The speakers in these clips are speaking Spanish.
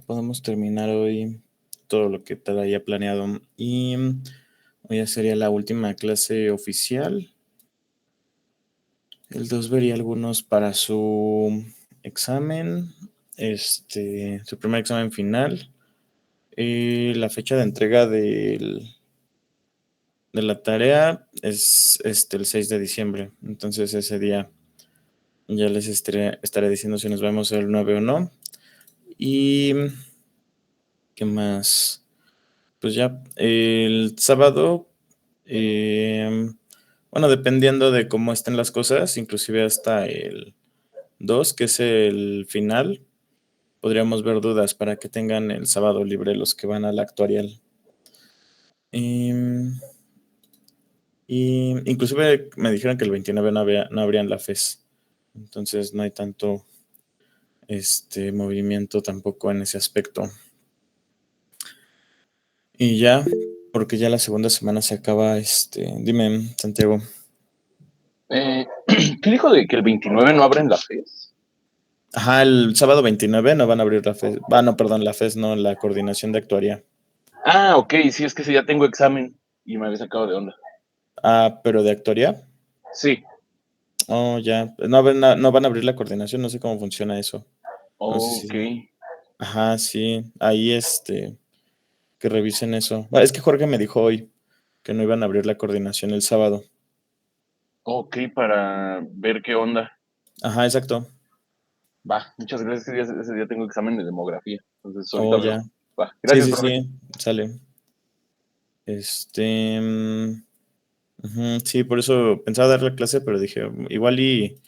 podemos terminar hoy todo lo que traía planeado. Y hoy ya sería la última clase oficial. El 2 vería algunos para su examen, su primer examen final. La fecha de entrega de la tarea es el 6 de diciembre. Entonces ese día ya les estaré diciendo si nos vemos el 9 o no. Y ¿qué más? Pues ya, el sábado, bueno, dependiendo de cómo estén las cosas, inclusive hasta el 2, que es el final, podríamos ver dudas para que tengan el sábado libre los que van al actuarial. Y inclusive me dijeron que el 29 no habrían la FES, entonces no hay tanto movimiento tampoco en ese aspecto. Y ya, porque ya la segunda semana se acaba, dime, Santiago. ¿Qué dijo de que el 29 no abren la FES? Ajá, el sábado 29 no van a abrir la FES. No, perdón, la FES no, la coordinación de actuaría. Ah, ok, sí, es que sí, ya tengo examen y me había sacado de onda. Ah, pero de actuaría. Sí, Oh, ya. No van a abrir la coordinación, no sé cómo funciona eso. No sé ok, si. Ajá, sí. Ahí que revisen eso. Es que Jorge me dijo hoy que no iban a abrir la coordinación el sábado. ok, para ver qué onda. Ajá, exacto. Va, muchas gracias, ese día tengo examen de demografía, entonces ahorita Oh, veo. ya. Va, Sí, gracias, sí, profe. sí. Sale. Este. Ujú, sí, por eso pensaba dar la clase, pero dije, igual y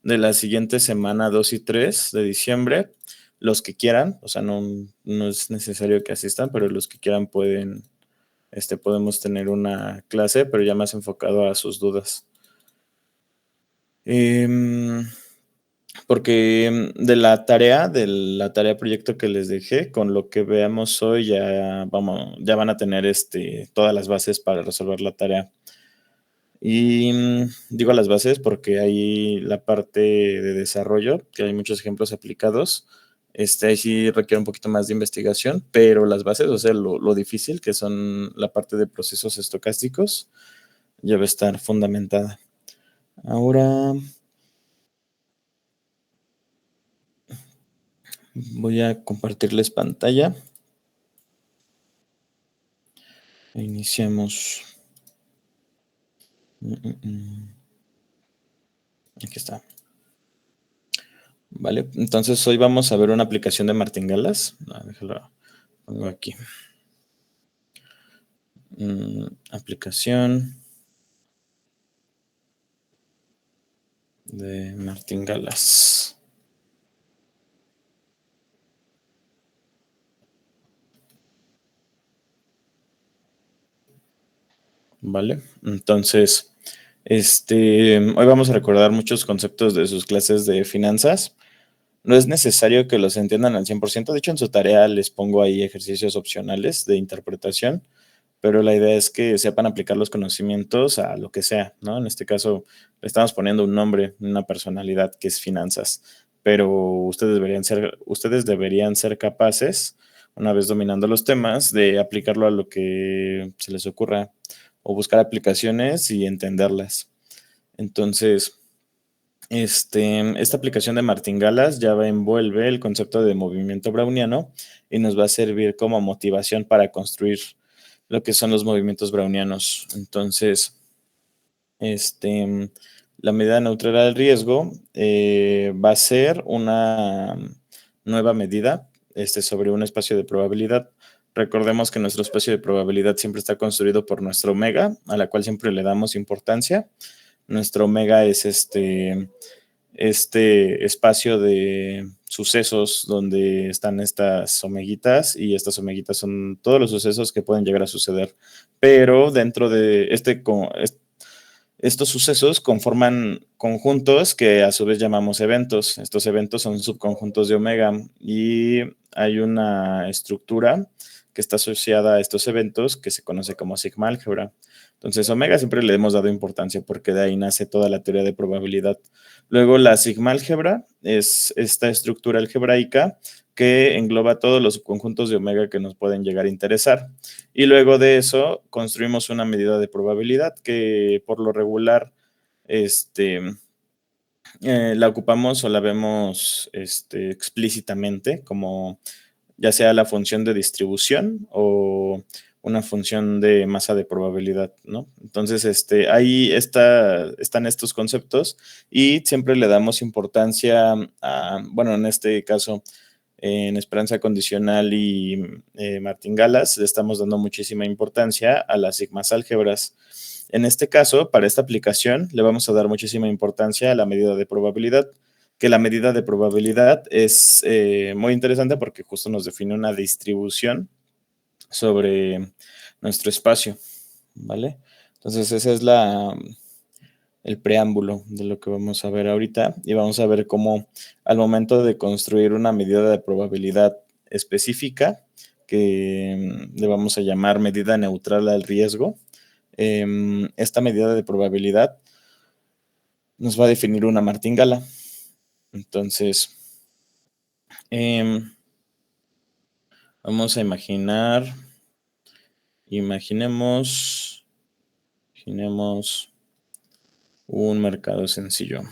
de la siguiente semana 2 y 3 de diciembre, los que quieran, o sea, no es necesario que asistan, pero los que quieran podemos tener una clase, pero ya más enfocado a sus dudas. Em, Porque de la tarea proyecto que les dejé, con lo que veamos hoy, ya van a tener todas las bases para resolver la tarea. Y digo las bases porque hay la parte de desarrollo, que hay muchos ejemplos aplicados. Ahí sí requiere un poquito más de investigación, pero las bases, o sea, lo difícil, que son la parte de procesos estocásticos, ya va a estar fundamentada. Ahora voy a compartirles pantalla. Iniciamos. Aquí está. Vale, entonces hoy vamos a ver una aplicación de martingalas. Déjalo, pongo aquí. Aplicación de martingalas. Vale, entonces, hoy vamos a recordar muchos conceptos de sus clases de finanzas. No es necesario que los entiendan al 100%. De hecho, en su tarea les pongo ahí ejercicios opcionales de interpretación, pero la idea es que sepan aplicar los conocimientos a lo que sea, ¿no? En este caso, le estamos poniendo un nombre, una personalidad que es finanzas, pero ustedes deberían ser capaces, una vez dominando los temas, de aplicarlo a lo que se les ocurra o buscar aplicaciones y entenderlas. Entonces, esta aplicación de martingalas ya envuelve el concepto de movimiento browniano y nos va a servir como motivación para construir lo que son los movimientos brownianos. Entonces, la medida neutral al riesgo va a ser una nueva medida sobre un espacio de probabilidad. Recordemos que nuestro espacio de probabilidad siempre está construido por nuestro omega, a la cual siempre le damos importancia. Nuestro omega es este espacio de sucesos donde están estas omeguitas, y estas omeguitas son todos los sucesos que pueden llegar a suceder, pero dentro de estos sucesos conforman conjuntos que a su vez llamamos eventos. Estos eventos son subconjuntos de omega y hay una estructura que está asociada a estos eventos que se conoce como sigma álgebra. Entonces, omega siempre le hemos dado importancia porque de ahí nace toda la teoría de probabilidad. Luego, la sigma álgebra es esta estructura algebraica que engloba todos los conjuntos de omega que nos pueden llegar a interesar. Y luego de eso, construimos una medida de probabilidad que por lo regular la ocupamos o la vemos explícitamente como ya sea la función de distribución o una función de masa de probabilidad, ¿no? Entonces, ahí están estos conceptos y siempre le damos importancia a, bueno, en este caso, en esperanza condicional y martingalas, le estamos dando muchísima importancia a las sigmas álgebras. En este caso, para esta aplicación, le vamos a dar muchísima importancia a la medida de probabilidad, que la medida de probabilidad es muy interesante porque justo nos define una distribución sobre nuestro espacio, ¿vale? Entonces, ese es el preámbulo de lo que vamos a ver ahorita y vamos a ver cómo al momento de construir una medida de probabilidad específica, que le vamos a llamar medida neutral al riesgo, esta medida de probabilidad nos va a definir una martingala. Entonces, vamos a imaginemos un mercado sencillo.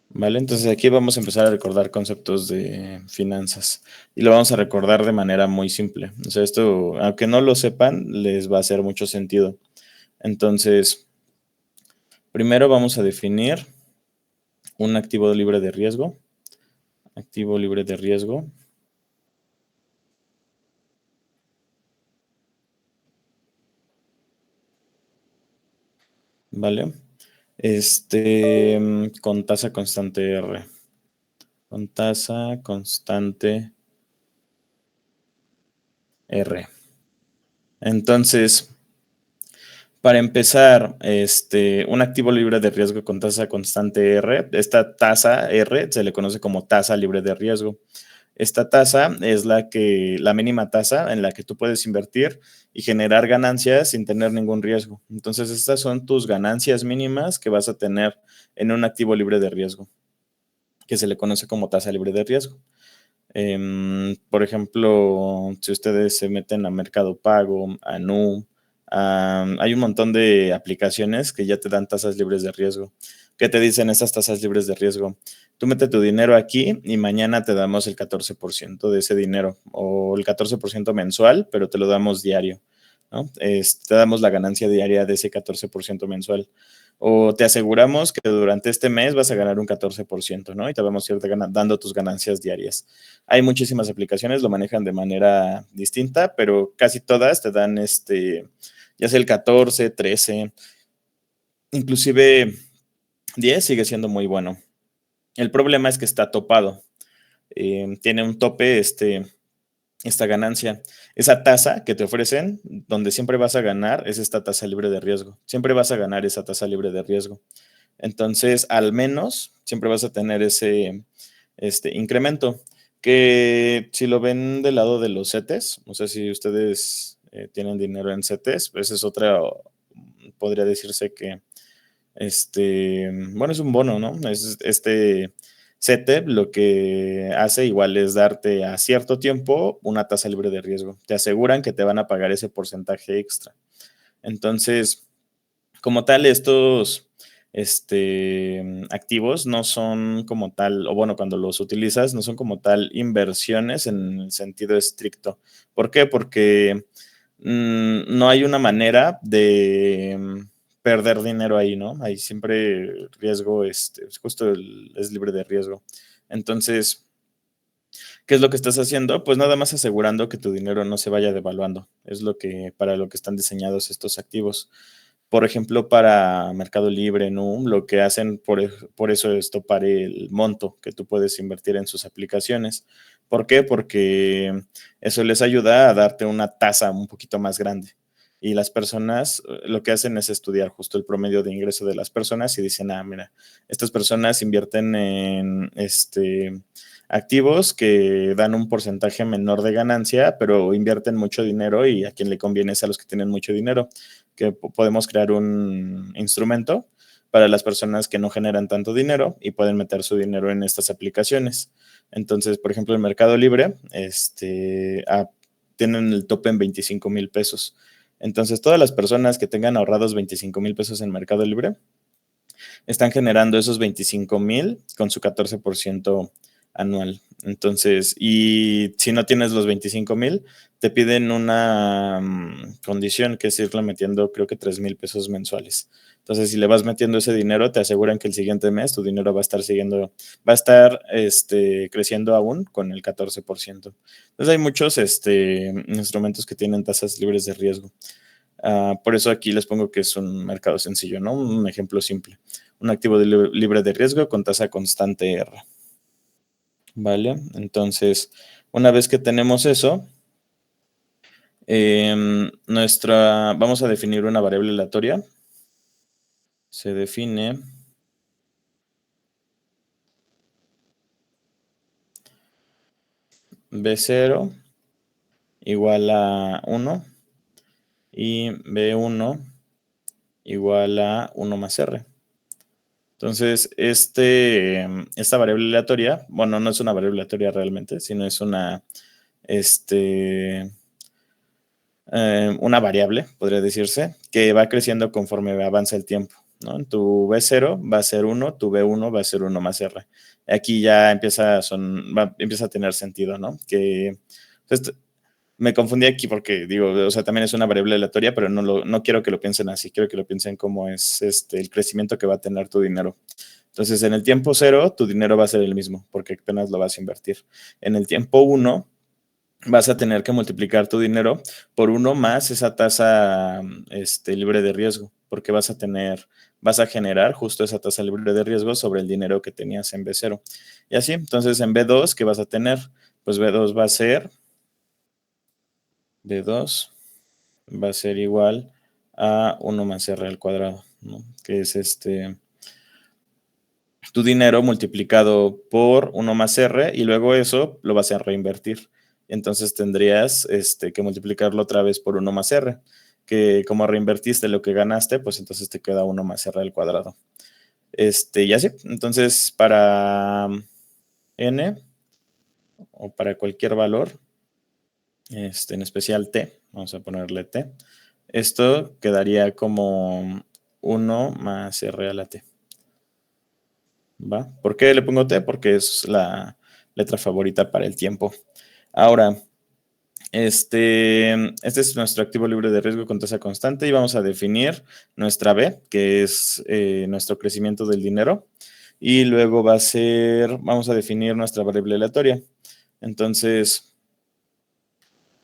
¿Vale? Entonces aquí vamos a empezar a recordar conceptos de finanzas y lo vamos a recordar de manera muy simple. O sea, esto, aunque no lo sepan, les va a hacer mucho sentido. Entonces, primero vamos a definir un activo libre de riesgo. Activo libre de riesgo. ¿Vale? Con tasa constante R. Con tasa constante R. Entonces, para empezar, un activo libre de riesgo con tasa constante R, esta tasa R se le conoce como tasa libre de riesgo. Esta tasa es la mínima tasa en la que tú puedes invertir y generar ganancias sin tener ningún riesgo. Entonces, estas son tus ganancias mínimas que vas a tener en un activo libre de riesgo, que se le conoce como tasa libre de riesgo. Por ejemplo, si ustedes se meten a Mercado Pago, a Nu, hay un montón de aplicaciones que ya te dan tasas libres de riesgo. ¿Qué te dicen estas tasas libres de riesgo? Tú mete tu dinero aquí y mañana te damos el 14% de ese dinero o el 14% mensual, pero te lo damos diario, ¿no? Te damos la ganancia diaria de ese 14% mensual. O te aseguramos que durante este mes vas a ganar un 14%, ¿no? Y te vamos a ir dando tus ganancias diarias. Hay muchísimas aplicaciones, lo manejan de manera distinta, pero casi todas te dan ya sea el 14, 13, inclusive 10 sigue siendo muy bueno. El problema es que está topado. Tiene un tope esta ganancia. Esa tasa que te ofrecen, donde siempre vas a ganar, es esta tasa libre de riesgo. Siempre vas a ganar esa tasa libre de riesgo. Entonces, al menos, siempre vas a tener ese incremento. Que si lo ven del lado de los CETES, no sé si ustedes tienen dinero en CETES, pues es otra, podría decirse que, bueno, es un bono, ¿no? Es CETE lo que hace igual es darte a cierto tiempo una tasa libre de riesgo. Te aseguran que te van a pagar ese porcentaje extra. Entonces, como tal, estos activos no son como tal, o bueno, cuando los utilizas, no son como tal inversiones en el sentido estricto. ¿Por qué? Porque no hay una manera de perder dinero ahí, ¿no? Hay siempre riesgo, justo es libre de riesgo. Entonces, ¿qué es lo que estás haciendo? Pues nada más asegurando que tu dinero no se vaya devaluando. Es para lo que están diseñados estos activos. Por ejemplo, para Mercado Libre, ¿no? Lo que hacen por eso es topar el monto que tú puedes invertir en sus aplicaciones. ¿Por qué? Porque eso les ayuda a darte una tasa un poquito más grande. Y las personas lo que hacen es estudiar justo el promedio de ingreso de las personas y dicen, mira, estas personas invierten en activos que dan un porcentaje menor de ganancia, pero invierten mucho dinero y a quien le conviene es a los que tienen mucho dinero, que podemos crear un instrumento para las personas que no generan tanto dinero y pueden meter su dinero en estas aplicaciones. Entonces, por ejemplo, el Mercado Libre, tienen el tope en 25,000 pesos. Entonces, todas las personas que tengan ahorrados 25,000 pesos en Mercado Libre están generando esos 25,000 con su 14% anual. Entonces, y si no tienes los 25,000, te piden una condición que es irle metiendo, creo que 3,000 pesos mensuales. Entonces, si le vas metiendo ese dinero, te aseguran que el siguiente mes tu dinero va a estar creciendo aún con el 14%. Entonces, hay muchos instrumentos que tienen tasas libres de riesgo. Por eso aquí les pongo que es un mercado sencillo, ¿no? Un ejemplo simple. Un activo libre de riesgo con tasa constante R. ¿Vale? Entonces, una vez que tenemos eso, vamos a definir una variable aleatoria. Se define B0 igual a 1 y B1 igual a 1 más R. Entonces, esta variable aleatoria, bueno, no es una variable aleatoria realmente, sino es una variable, podría decirse, que va creciendo conforme avanza el tiempo, ¿no? En tu B0 va a ser 1, tu B1 va a ser 1 más R. Aquí ya empieza a tener sentido, ¿no? Pues, me confundí aquí porque digo, o sea, también es una variable aleatoria, pero no quiero que lo piensen así, quiero que lo piensen como es el crecimiento que va a tener tu dinero. Entonces, en el tiempo 0, tu dinero va a ser el mismo, porque apenas lo vas a invertir. En el tiempo 1, vas a tener que multiplicar tu dinero por 1 más esa tasa libre de riesgo, porque vas a generar justo esa tasa libre de riesgo sobre el dinero que tenías en B0. Y así, entonces en B2, ¿qué vas a tener? Pues B2 va a ser igual a 1 más R al cuadrado, ¿no? Que es tu dinero multiplicado por 1 más R y luego eso lo vas a reinvertir. Entonces tendrías que multiplicarlo otra vez por 1 más R, que como reinvertiste lo que ganaste, pues entonces te queda 1 más R al cuadrado. Y así, entonces para N o para cualquier valor, en especial T, vamos a ponerle T, esto quedaría como 1 más R a la T. ¿Va? ¿Por qué le pongo T? Porque es la letra favorita para el tiempo. Ahora, este es nuestro activo libre de riesgo con tasa constante y vamos a definir nuestra B, que es nuestro crecimiento del dinero. Y luego vamos a definir nuestra variable aleatoria. Entonces,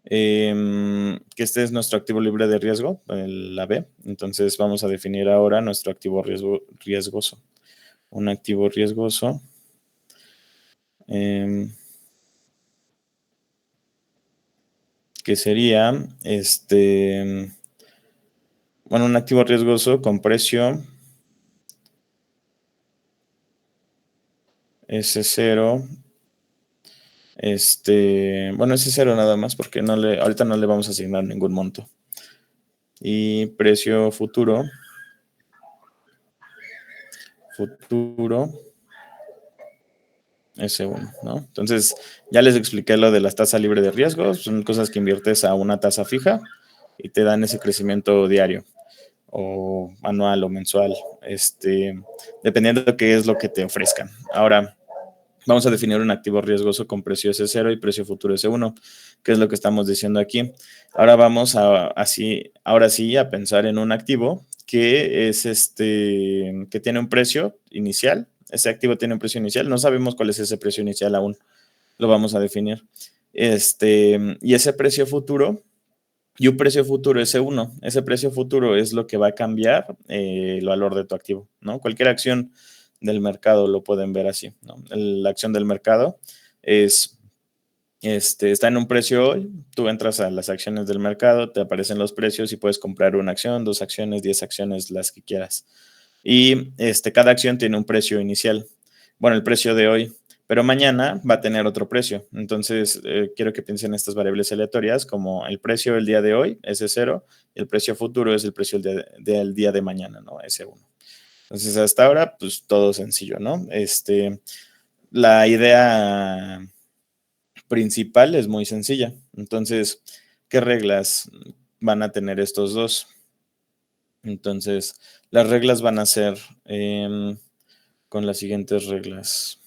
que este es nuestro activo libre de riesgo, la B. Entonces, vamos a definir ahora nuestro activo riesgoso. Un activo riesgoso. Que sería un activo riesgoso con precio S0, S0 nada más porque ahorita no le vamos a asignar ningún monto. Y precio futuro S1, ¿no? Entonces, ya les expliqué lo de las tasas libre de riesgo, son cosas que inviertes a una tasa fija y te dan ese crecimiento diario o anual o mensual, dependiendo de qué es lo que te ofrezcan. Ahora, vamos a definir un activo riesgoso con precio S0 y precio futuro S1, que es lo que estamos diciendo aquí. Ahora vamos ahora sí a pensar en un activo que es que tiene un precio inicial. Ese activo tiene un precio inicial, no sabemos cuál es ese precio inicial aún, lo vamos a definir. Y ese precio futuro, y un precio futuro S1, ese precio futuro es lo que va a cambiar el valor de tu activo, ¿no? Cualquier acción del mercado lo pueden ver así, ¿no? La acción del mercado está en un precio hoy, tú entras a las acciones del mercado, te aparecen los precios y puedes comprar una acción, 2 acciones, 10 acciones, las que quieras. Y cada acción tiene un precio inicial. Bueno, el precio de hoy, pero mañana va a tener otro precio. Entonces, quiero que piensen en estas variables aleatorias como el precio del día de hoy, S0, y el precio futuro es el precio del día de mañana, ¿no? S1. Entonces, hasta ahora, pues todo sencillo, ¿no? La idea principal es muy sencilla. Entonces, ¿qué reglas van a tener estos dos? Entonces, las reglas van a ser con las siguientes reglas.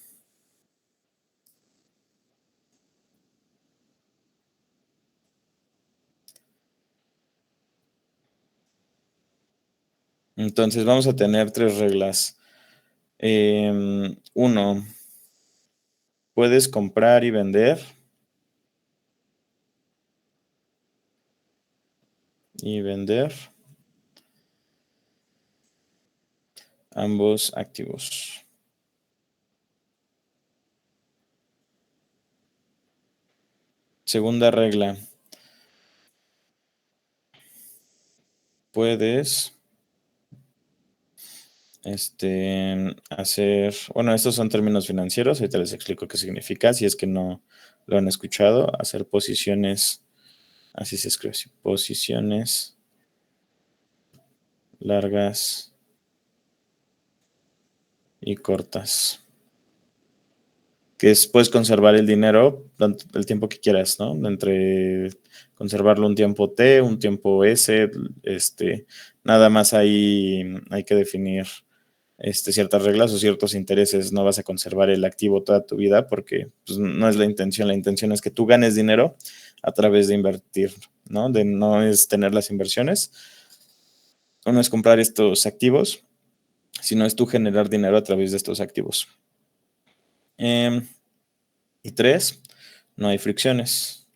Entonces, vamos a tener 3 reglas. Uno, puedes comprar y vender. Ambos activos. Segunda regla. Puedes hacer, bueno, estos son términos financieros, ahorita les explico qué significa, si es que no lo han escuchado, hacer posiciones, así se escribe, posiciones largas y cortas. Que es, puedes conservar el dinero el tiempo que quieras, ¿no? Entre conservarlo un tiempo T, un tiempo S, nada más hay que definir ciertas reglas o ciertos intereses. No vas a conservar el activo toda tu vida porque pues, no es la intención. La intención es que tú ganes dinero a través de invertir, ¿no? No es tener las inversiones, no es comprar estos activos, sino es tú generar dinero a través de estos activos. Y 3, no hay fricciones.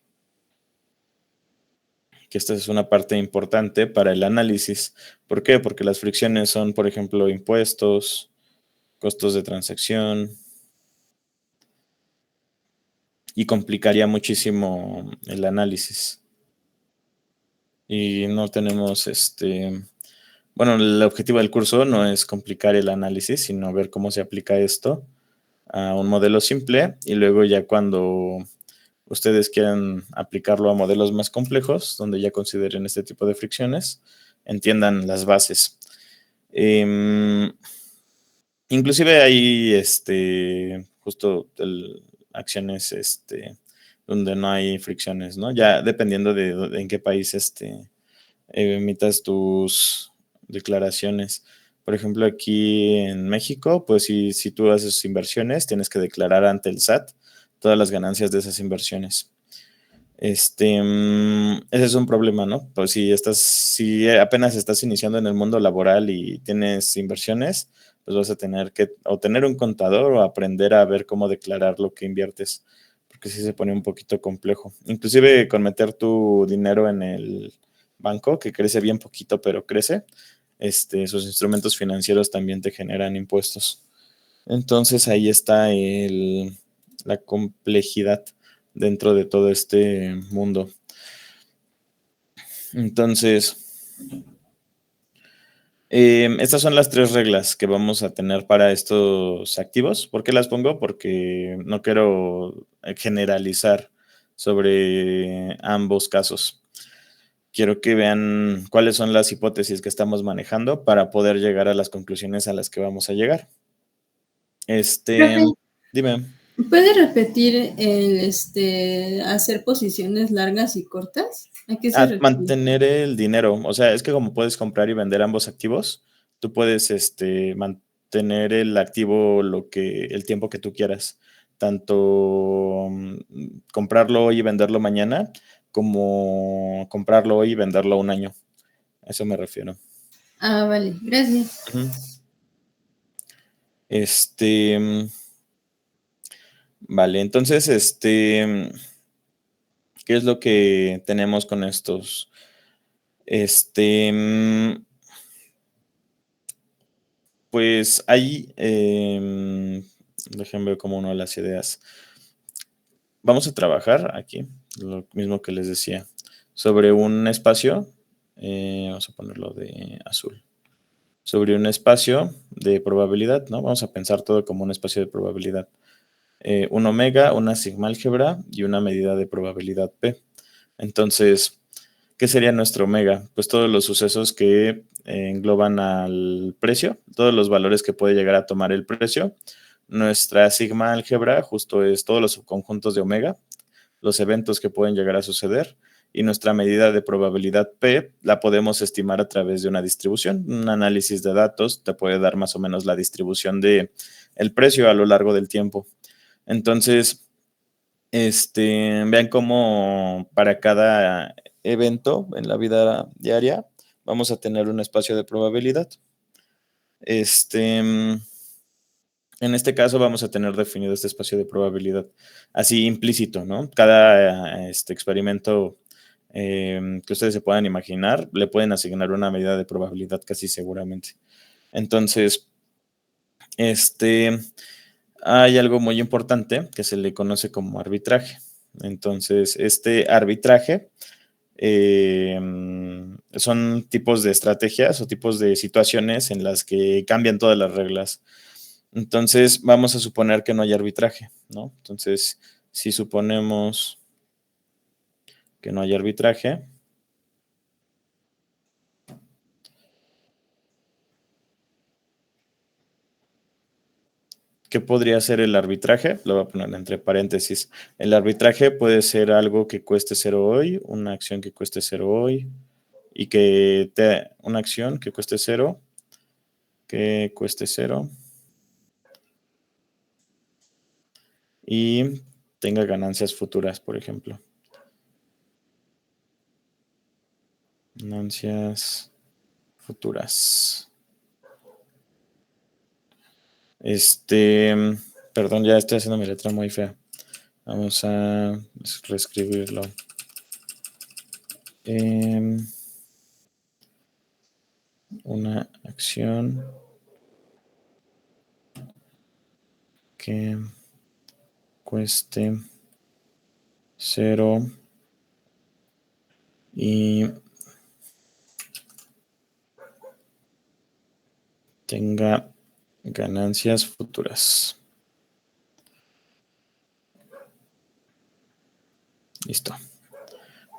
Que esta es una parte importante para el análisis. ¿Por qué? Porque las fricciones son, por ejemplo, impuestos, costos de transacción, y complicaría muchísimo el análisis. Y no tenemos bueno, el objetivo del curso no es complicar el análisis, sino ver cómo se aplica esto a un modelo simple y luego ya cuando ustedes quieran aplicarlo a modelos más complejos, donde ya consideren este tipo de fricciones, entiendan las bases. Inclusive hay justo acciones donde no hay fricciones, ¿no? Ya dependiendo de en qué país emitas tus declaraciones. Por ejemplo, aquí en México, pues si tú haces inversiones, tienes que declarar ante el SAT todas las ganancias de esas inversiones. Ese es un problema, ¿no? Pues si apenas estás iniciando en el mundo laboral y tienes inversiones, pues vas a tener que o tener un contador o aprender a ver cómo declarar lo que inviertes, porque sí se pone un poquito complejo. Inclusive con meter tu dinero en el banco, que crece bien poquito, pero crece, sus instrumentos financieros también te generan impuestos. Entonces ahí está la complejidad dentro de todo este mundo. Entonces, estas son las 3 reglas que vamos a tener para estos activos. ¿Por qué las pongo? Porque no quiero generalizar sobre ambos casos. Quiero que vean cuáles son las hipótesis que estamos manejando para poder llegar a las conclusiones a las que vamos a llegar. Profe, Dime. ¿puede repetir el hacer posiciones largas y cortas? ¿A qué se refiere? Mantener el dinero. O sea, es que como puedes comprar y vender ambos activos, tú puedes mantener el activo el tiempo que tú quieras. Tanto comprarlo hoy y venderlo mañana, como comprarlo hoy y venderlo un año. A eso me refiero. Ah, vale, gracias. Ujú. Vale, entonces, ¿qué es lo que tenemos con estos? Pues ahí, déjenme ver como una de las ideas. Vamos a trabajar aquí, lo mismo que les decía, sobre un espacio, vamos a ponerlo de azul, sobre un espacio de probabilidad, ¿no? Vamos a pensar todo como un espacio de probabilidad. un omega, una sigma álgebra y una medida de probabilidad P. Entonces, ¿qué sería nuestro omega? Pues todos los sucesos que engloban al precio, todos los valores que puede llegar a tomar el precio. Nuestra sigma álgebra justo es todos los subconjuntos de omega, los eventos que pueden llegar a suceder, y nuestra medida de probabilidad P la podemos estimar a través de una distribución. Un análisis de datos te puede dar más o menos la distribución de el precio a lo largo del tiempo. Entonces, vean cómo para cada evento en la vida diaria vamos a tener un espacio de probabilidad. En este caso vamos a tener definido este espacio de probabilidad así implícito, ¿no? Cada experimento que ustedes se puedan imaginar, le pueden asignar una medida de probabilidad casi seguramente. Entonces, hay algo muy importante que se le conoce como arbitraje. Entonces, este arbitraje son tipos de estrategias o tipos de situaciones en las que cambian todas las reglas. Entonces, vamos a suponer que no hay arbitraje, ¿no? Entonces, si suponemos que no hay arbitraje, ¿qué podría ser el arbitraje? Lo voy a poner entre paréntesis. El arbitraje puede ser algo que cueste 0 hoy, una acción que cueste 0 hoy, y una acción que cueste 0, y tenga ganancias futuras, por ejemplo. Ganancias futuras. Perdón, ya estoy haciendo mi letra muy fea. Vamos a reescribirlo. Una acción que cueste 0 y tenga ganancias futuras. Listo.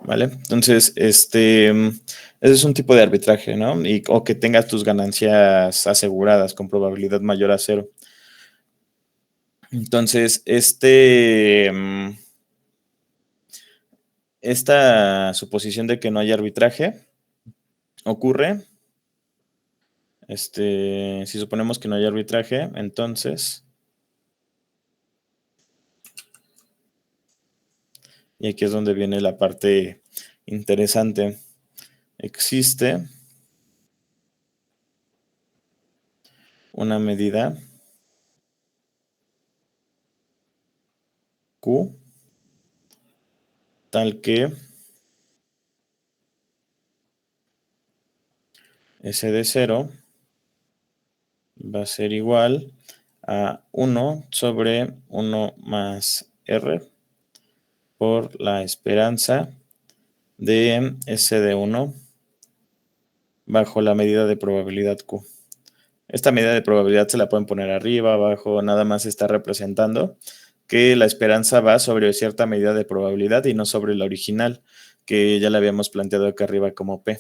¿Vale? Entonces, ese es un tipo de arbitraje, ¿no? O que tengas tus ganancias aseguradas con probabilidad mayor a 0. Entonces, esta suposición de que no hay arbitraje ocurre. Si suponemos que no hay arbitraje, entonces, y aquí es donde viene la parte interesante, existe una medida Q tal que S de 0 va a ser igual a 1 sobre 1 más R por la esperanza de S de 1 bajo la medida de probabilidad Q. Esta medida de probabilidad se la pueden poner arriba, abajo, nada más está representando que la esperanza va sobre cierta medida de probabilidad y no sobre la original, que ya la habíamos planteado acá arriba como P.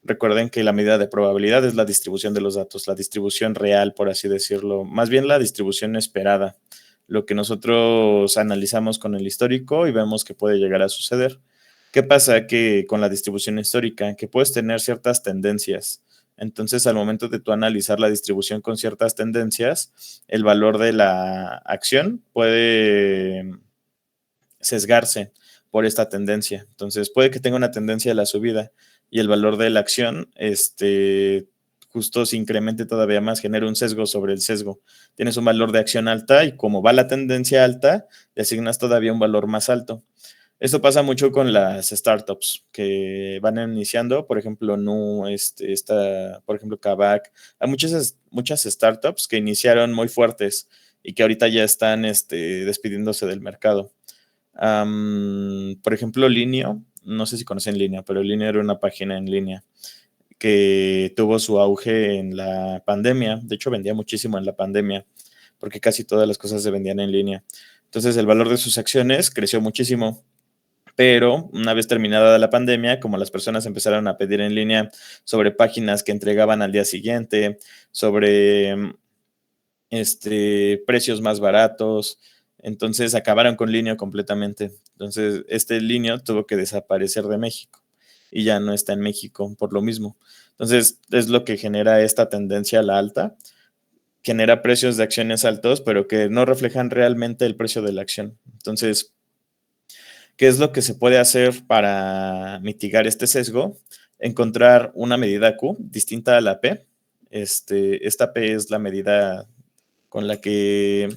Recuerden que la medida de probabilidad es la distribución de los datos, la distribución real, por así decirlo, más bien la distribución esperada, lo que nosotros analizamos con el histórico y vemos que puede llegar a suceder. ¿Qué pasa? Que con la distribución histórica, que puedes tener ciertas tendencias. Entonces, al momento de tú analizar la distribución con ciertas tendencias, el valor de la acción puede sesgarse por esta tendencia. Entonces, puede que tenga una tendencia a la subida y el valor de la acción, justo se incremente todavía más, genera un sesgo sobre el sesgo. Tienes un valor de acción alta y como va la tendencia alta, le asignas todavía un valor más alto. Esto pasa mucho con las startups que van iniciando, por ejemplo, por ejemplo, Kavak. Hay muchas startups que iniciaron muy fuertes y que ahorita ya están despidiéndose del mercado. Por ejemplo, Linio, no sé si conocen Linio, pero Linio era una página en línea que tuvo su auge en la pandemia. De hecho, vendía muchísimo en la pandemia, porque casi todas las cosas se vendían en línea. Entonces el valor de sus acciones creció muchísimo. Pero una vez terminada la pandemia, como las personas empezaron a pedir en línea sobre páginas que entregaban al día siguiente, sobre precios más baratos, entonces acabaron con Linio completamente. Entonces Linio tuvo que desaparecer de México y ya no está en México por lo mismo. Entonces es lo que genera esta tendencia a la alta, genera precios de acciones altos, pero que no reflejan realmente el precio de la acción. Entonces, ¿qué es lo que se puede hacer para mitigar este sesgo? Encontrar una medida Q distinta a la P. Esta P es la medida con la que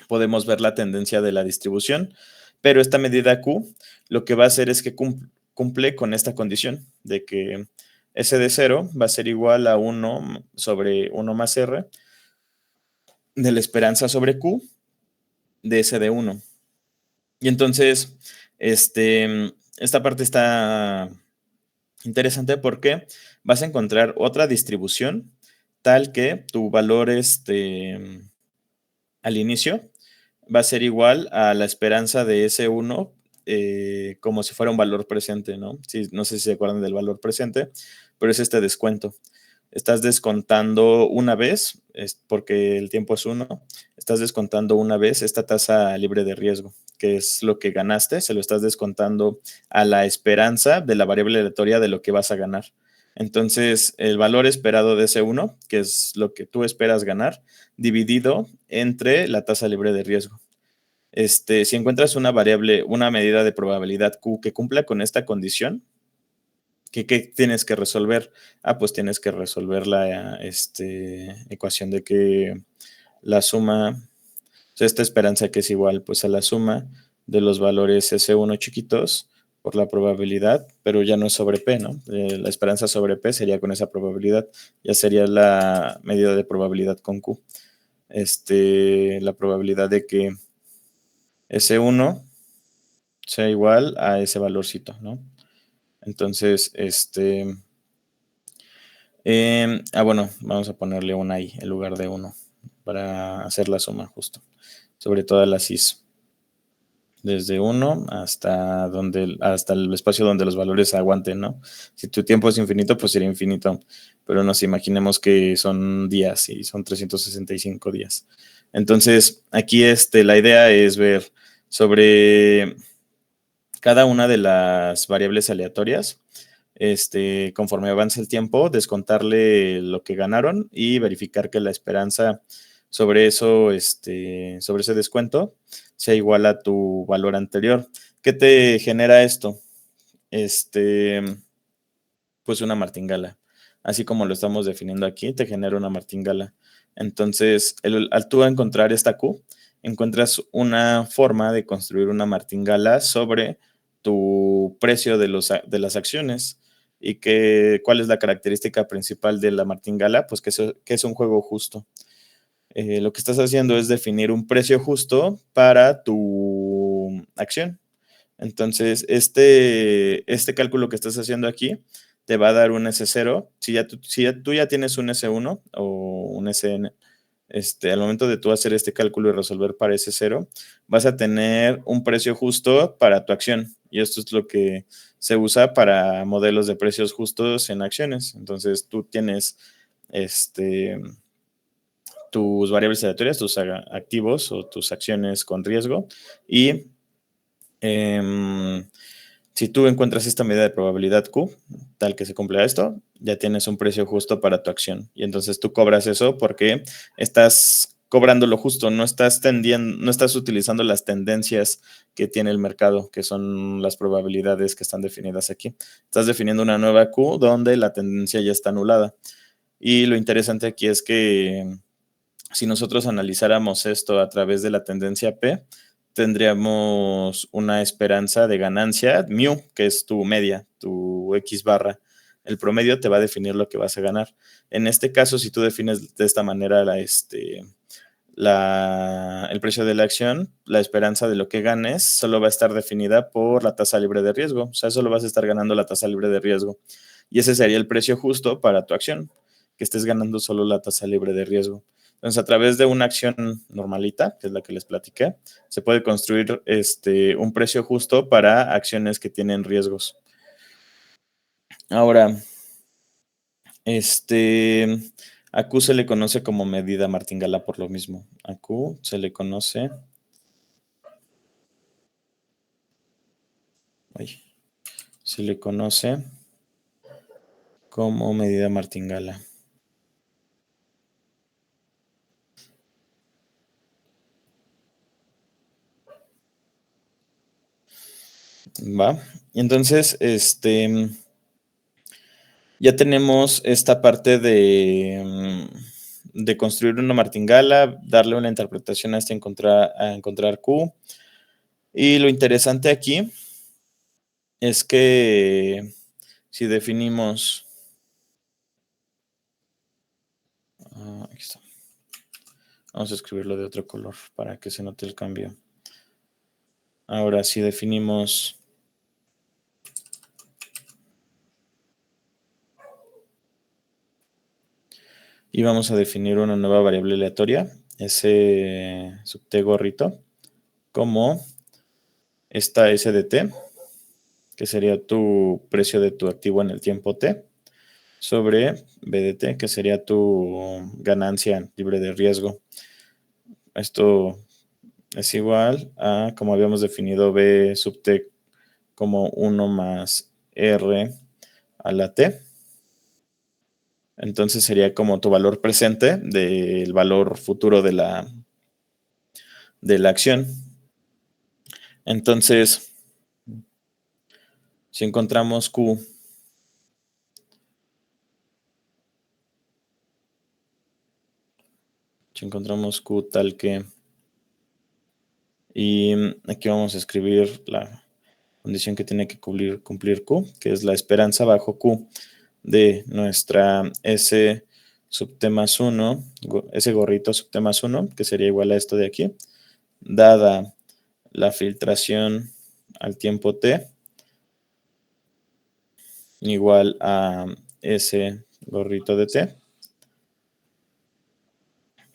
podemos ver la tendencia de la distribución, pero esta medida Q lo que va a hacer es que cumple con esta condición de que S de 0 va a ser igual a 1 sobre 1 más R de la esperanza sobre Q de S de 1. Y entonces, esta parte está interesante porque vas a encontrar otra distribución tal que tu valor al inicio va a ser igual a la esperanza de S1 como si fuera un valor presente, ¿no? Sí, no sé si se acuerdan del valor presente, pero es este descuento. Estás descontando una vez, porque el tiempo es 1, estás descontando una vez esta tasa libre de riesgo, que es lo que ganaste, se lo estás descontando a la esperanza de la variable aleatoria de lo que vas a ganar. Entonces, el valor esperado de ese 1, que es lo que tú esperas ganar, dividido entre la tasa libre de riesgo. Si encuentras una variable, una medida de probabilidad Q que cumpla con esta condición, ¿qué tienes que resolver? Pues tienes que resolver la ecuación de que la suma, o sea, esta esperanza que es igual pues a la suma de los valores S1 chiquitos por la probabilidad, pero ya no es sobre P, ¿no? La esperanza sobre P sería con esa probabilidad, ya sería la medida de probabilidad con Q. La probabilidad de que S1 sea igual a ese valorcito, ¿no? Entonces, bueno, vamos a ponerle una I en lugar de 1 para hacer la suma justo sobre todas las I's. Desde 1 hasta el espacio donde los valores aguanten, ¿no? Si tu tiempo es infinito, pues sería infinito, pero nos imaginemos que son días y son 365 días. Entonces, aquí la idea es ver sobre cada una de las variables aleatorias, conforme avance el tiempo, descontarle lo que ganaron y verificar que la esperanza sobre eso, sobre ese descuento, sea igual a tu valor anterior. ¿Qué te genera esto? Pues una martingala. Así como lo estamos definiendo aquí, te genera una martingala. Entonces, al tú encontrar esta Q, encuentras una forma de construir una martingala sobre tu precio de las acciones. ¿Y cuál es la característica principal de la martingala? Pues que es un juego justo. Lo que estás haciendo es definir un precio justo para tu acción. Entonces, este cálculo que estás haciendo aquí te va a dar un S0. Si tú ya tienes un S1 o un SN, al momento de tú hacer este cálculo y resolver para S0, vas a tener un precio justo para tu acción. Y esto es lo que se usa para modelos de precios justos en acciones. Entonces, tú tienes tus variables aleatorias, tus activos o tus acciones con riesgo. Y si tú encuentras esta medida de probabilidad Q, tal que se cumpla esto, ya tienes un precio justo para tu acción. Y entonces tú cobras eso porque estás cobrando lo justo, no estás utilizando las tendencias que tiene el mercado, que son las probabilidades que están definidas aquí. Estás definiendo una nueva Q donde la tendencia ya está anulada. Y lo interesante aquí es que si nosotros analizáramos esto a través de la tendencia P, tendríamos una esperanza de ganancia, mu, que es tu media, tu X barra. El promedio te va a definir lo que vas a ganar. En este caso, si tú defines de esta manera el precio de la acción, la esperanza de lo que ganes solo va a estar definida por la tasa libre de riesgo. O sea, solo vas a estar ganando la tasa libre de riesgo. Y ese sería el precio justo para tu acción, que estés ganando solo la tasa libre de riesgo. Entonces, a través de una acción normalita, que es la que les platiqué, se puede construir un precio justo para acciones que tienen riesgos. Ahora, a Q se le conoce como medida martingala por lo mismo. A Q se le conoce... se le conoce como medida martingala. Va. Entonces, ya tenemos esta parte de construir una martingala, darle una interpretación hasta encontrar Q. Y lo interesante aquí es que si definimos... aquí está. Vamos a escribirlo de otro color para que se note el cambio. Ahora, si definimos... Y vamos a definir una nueva variable aleatoria, ese subt gorrito, como esta S de t, que sería tu precio de tu activo en el tiempo t, sobre B de t, que sería tu ganancia libre de riesgo. Esto es igual a, como habíamos definido, B sub t como 1 más R a la t. Entonces sería como tu valor presente del valor futuro de la acción. Entonces, si encontramos Q tal que, y aquí vamos a escribir la condición que tiene que cumplir Q, que es la esperanza bajo Q de nuestra S sub t más 1, ese gorrito sub t más 1, que sería igual a esto de aquí, dada la filtración al tiempo t, igual a ese gorrito de t.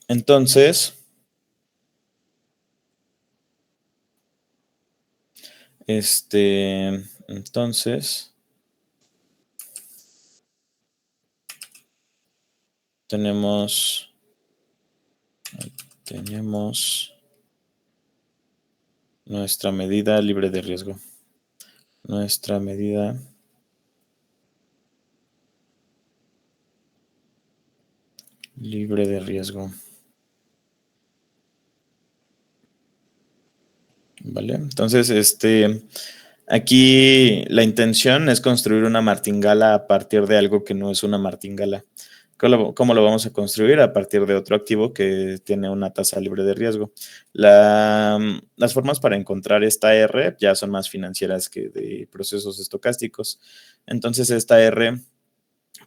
Entonces, tenemos nuestra medida libre de riesgo. Nuestra medida libre de riesgo. ¿Vale? Entonces, aquí la intención es construir una martingala a partir de algo que no es una martingala. ¿Cómo lo vamos a construir? A partir de otro activo que tiene una tasa libre de riesgo. Las formas para encontrar esta R ya son más financieras que de procesos estocásticos. Entonces, esta R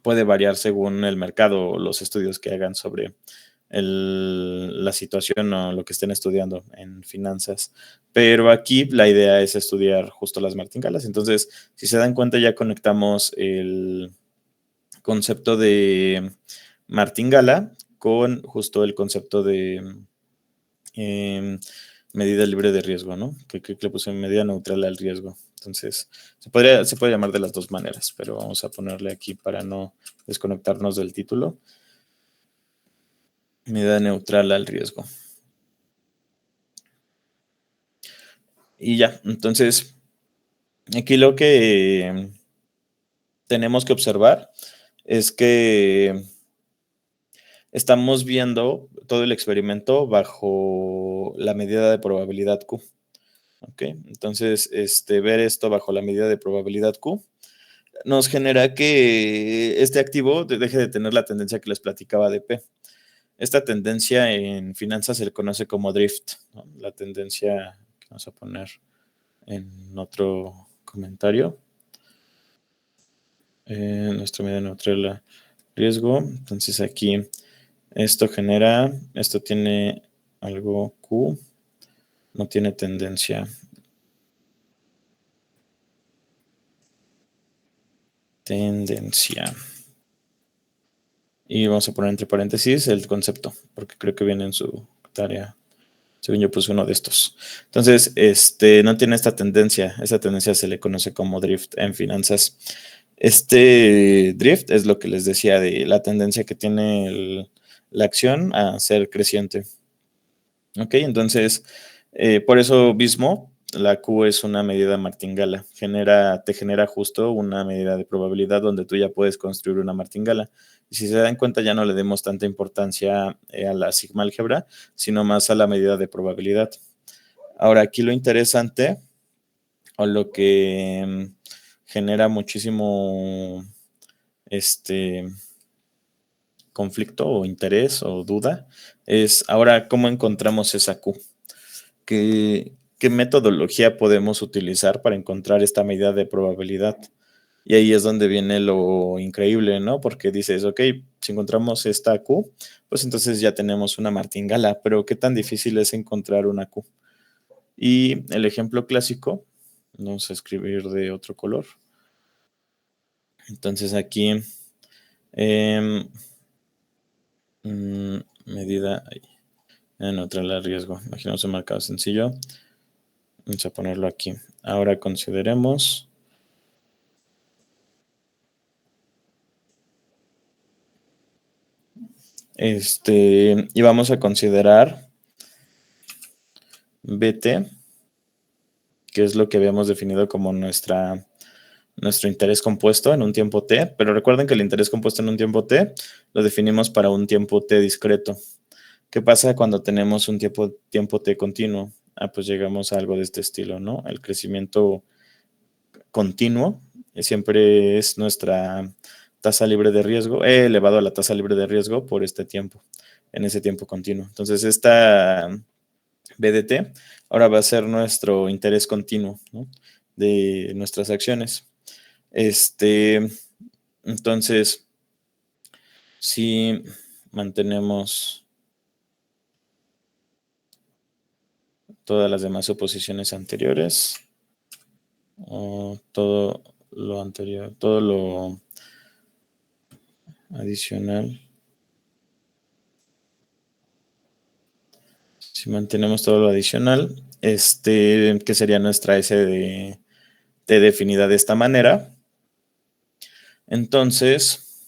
puede variar según el mercado o los estudios que hagan sobre la situación o lo que estén estudiando en finanzas. Pero aquí la idea es estudiar justo las martingalas. Entonces, si se dan cuenta, ya conectamos el concepto de martingala con justo el concepto de medida libre de riesgo, ¿no? Que le puse medida neutral al riesgo. Entonces, se puede llamar de las dos maneras, pero vamos a ponerle aquí para no desconectarnos del título. Medida neutral al riesgo. Y ya, entonces, aquí lo que tenemos que observar es que estamos viendo todo el experimento bajo la medida de probabilidad Q. ¿Ok? Entonces, ver esto bajo la medida de probabilidad Q nos genera que este activo deje de tener la tendencia que les platicaba de P. Esta tendencia en finanzas se le conoce como drift, ¿no? La tendencia que vamos a poner en otro comentario. Nuestra medida neutral a riesgo. Entonces aquí esto tiene algo Q, no tiene tendencia. Y vamos a poner entre paréntesis el concepto, porque creo que viene en su tarea. Según yo puse uno de estos. Entonces, no tiene esta tendencia. Esa tendencia se le conoce como drift en finanzas. Este drift es lo que les decía de la tendencia que tiene la acción a ser creciente. Ok, entonces, por eso mismo, la Q es una medida martingala. Te genera justo una medida de probabilidad donde tú ya puedes construir una martingala. Y si se dan cuenta, ya no le demos tanta importancia a la sigma álgebra, sino más a la medida de probabilidad. Ahora, aquí lo interesante, o lo que genera muchísimo conflicto o interés o duda, es ahora cómo encontramos esa Q. ¿Qué metodología podemos utilizar para encontrar esta medida de probabilidad? Y ahí es donde viene lo increíble, ¿no? Porque dices, ok, si encontramos esta Q, pues entonces ya tenemos una martingala, pero ¿qué tan difícil es encontrar una Q? Y el ejemplo clásico, vamos a escribir de otro color. Entonces aquí, medida neutral al riesgo. Imaginemos un marcado sencillo. Vamos a ponerlo aquí. Ahora consideremos y vamos a considerar BT, que es lo que habíamos definido como nuestro interés compuesto en un tiempo t, pero recuerden que el interés compuesto en un tiempo t lo definimos para un tiempo t discreto. ¿Qué pasa cuando tenemos un tiempo t continuo? Pues llegamos a algo de este estilo, ¿no? El crecimiento continuo siempre es nuestra tasa libre de riesgo, elevado a la tasa libre de riesgo por este tiempo, en ese tiempo continuo. Entonces, esta BDT ahora va a ser nuestro interés continuo, ¿no? De nuestras acciones. Entonces, si mantenemos todas las demás suposiciones anteriores, o todo lo anterior, todo lo adicional. Si mantenemos todo lo adicional, que sería nuestra S de T definida de esta manera. Entonces,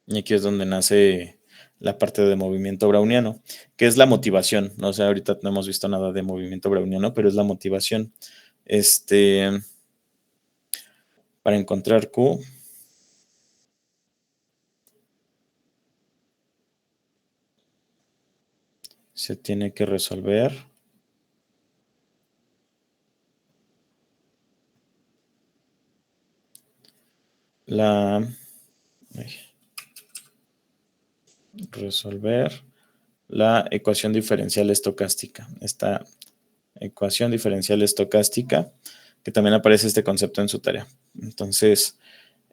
y aquí es donde nace la parte de movimiento browniano, que es la motivación. O sea, ahorita no hemos visto nada de movimiento browniano, pero es la motivación. Para encontrar Q, se tiene que resolver la ecuación diferencial estocástica. Esta ecuación diferencial estocástica, que también aparece este concepto en su tarea. Entonces,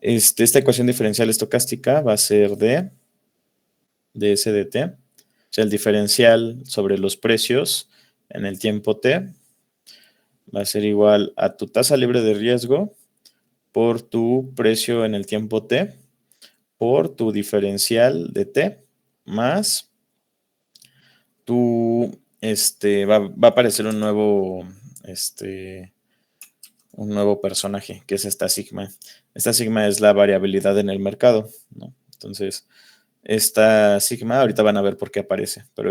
esta ecuación diferencial estocástica va a ser de S de t, o sea, el diferencial sobre los precios en el tiempo t va a ser igual a tu tasa libre de riesgo por tu precio en el tiempo t por tu diferencial de t más va a aparecer un nuevo personaje, que es esta sigma. Esta sigma es la variabilidad en el mercado, ¿no? Entonces, esta sigma, ahorita van a ver por qué aparece, pero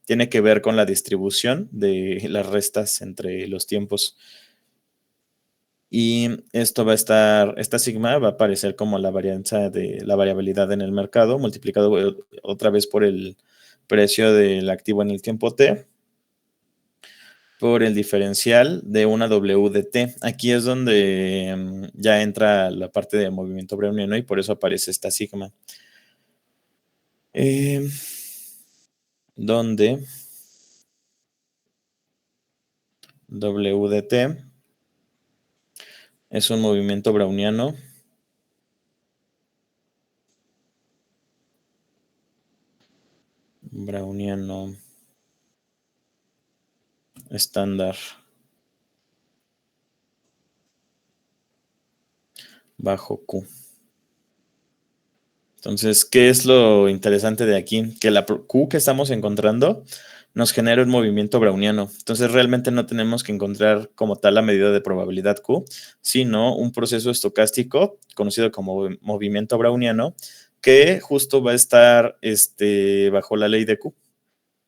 tiene que ver con la distribución de las restas entre los tiempos. Y esta sigma va a aparecer como la varianza de la variabilidad en el mercado, multiplicado otra vez por el precio del activo en el tiempo t, por el diferencial de una W de t. Aquí es donde ya entra la parte de movimiento browniano y por eso aparece esta sigma. Donde W de t es un movimiento browniano estándar. bajo Q. Entonces, ¿qué es lo interesante de aquí? Que la Q que estamos encontrando nos genera un movimiento browniano. Entonces, realmente no tenemos que encontrar como tal la medida de probabilidad Q, sino un proceso estocástico conocido como movimiento browniano, que justo va a estar bajo la ley de Q.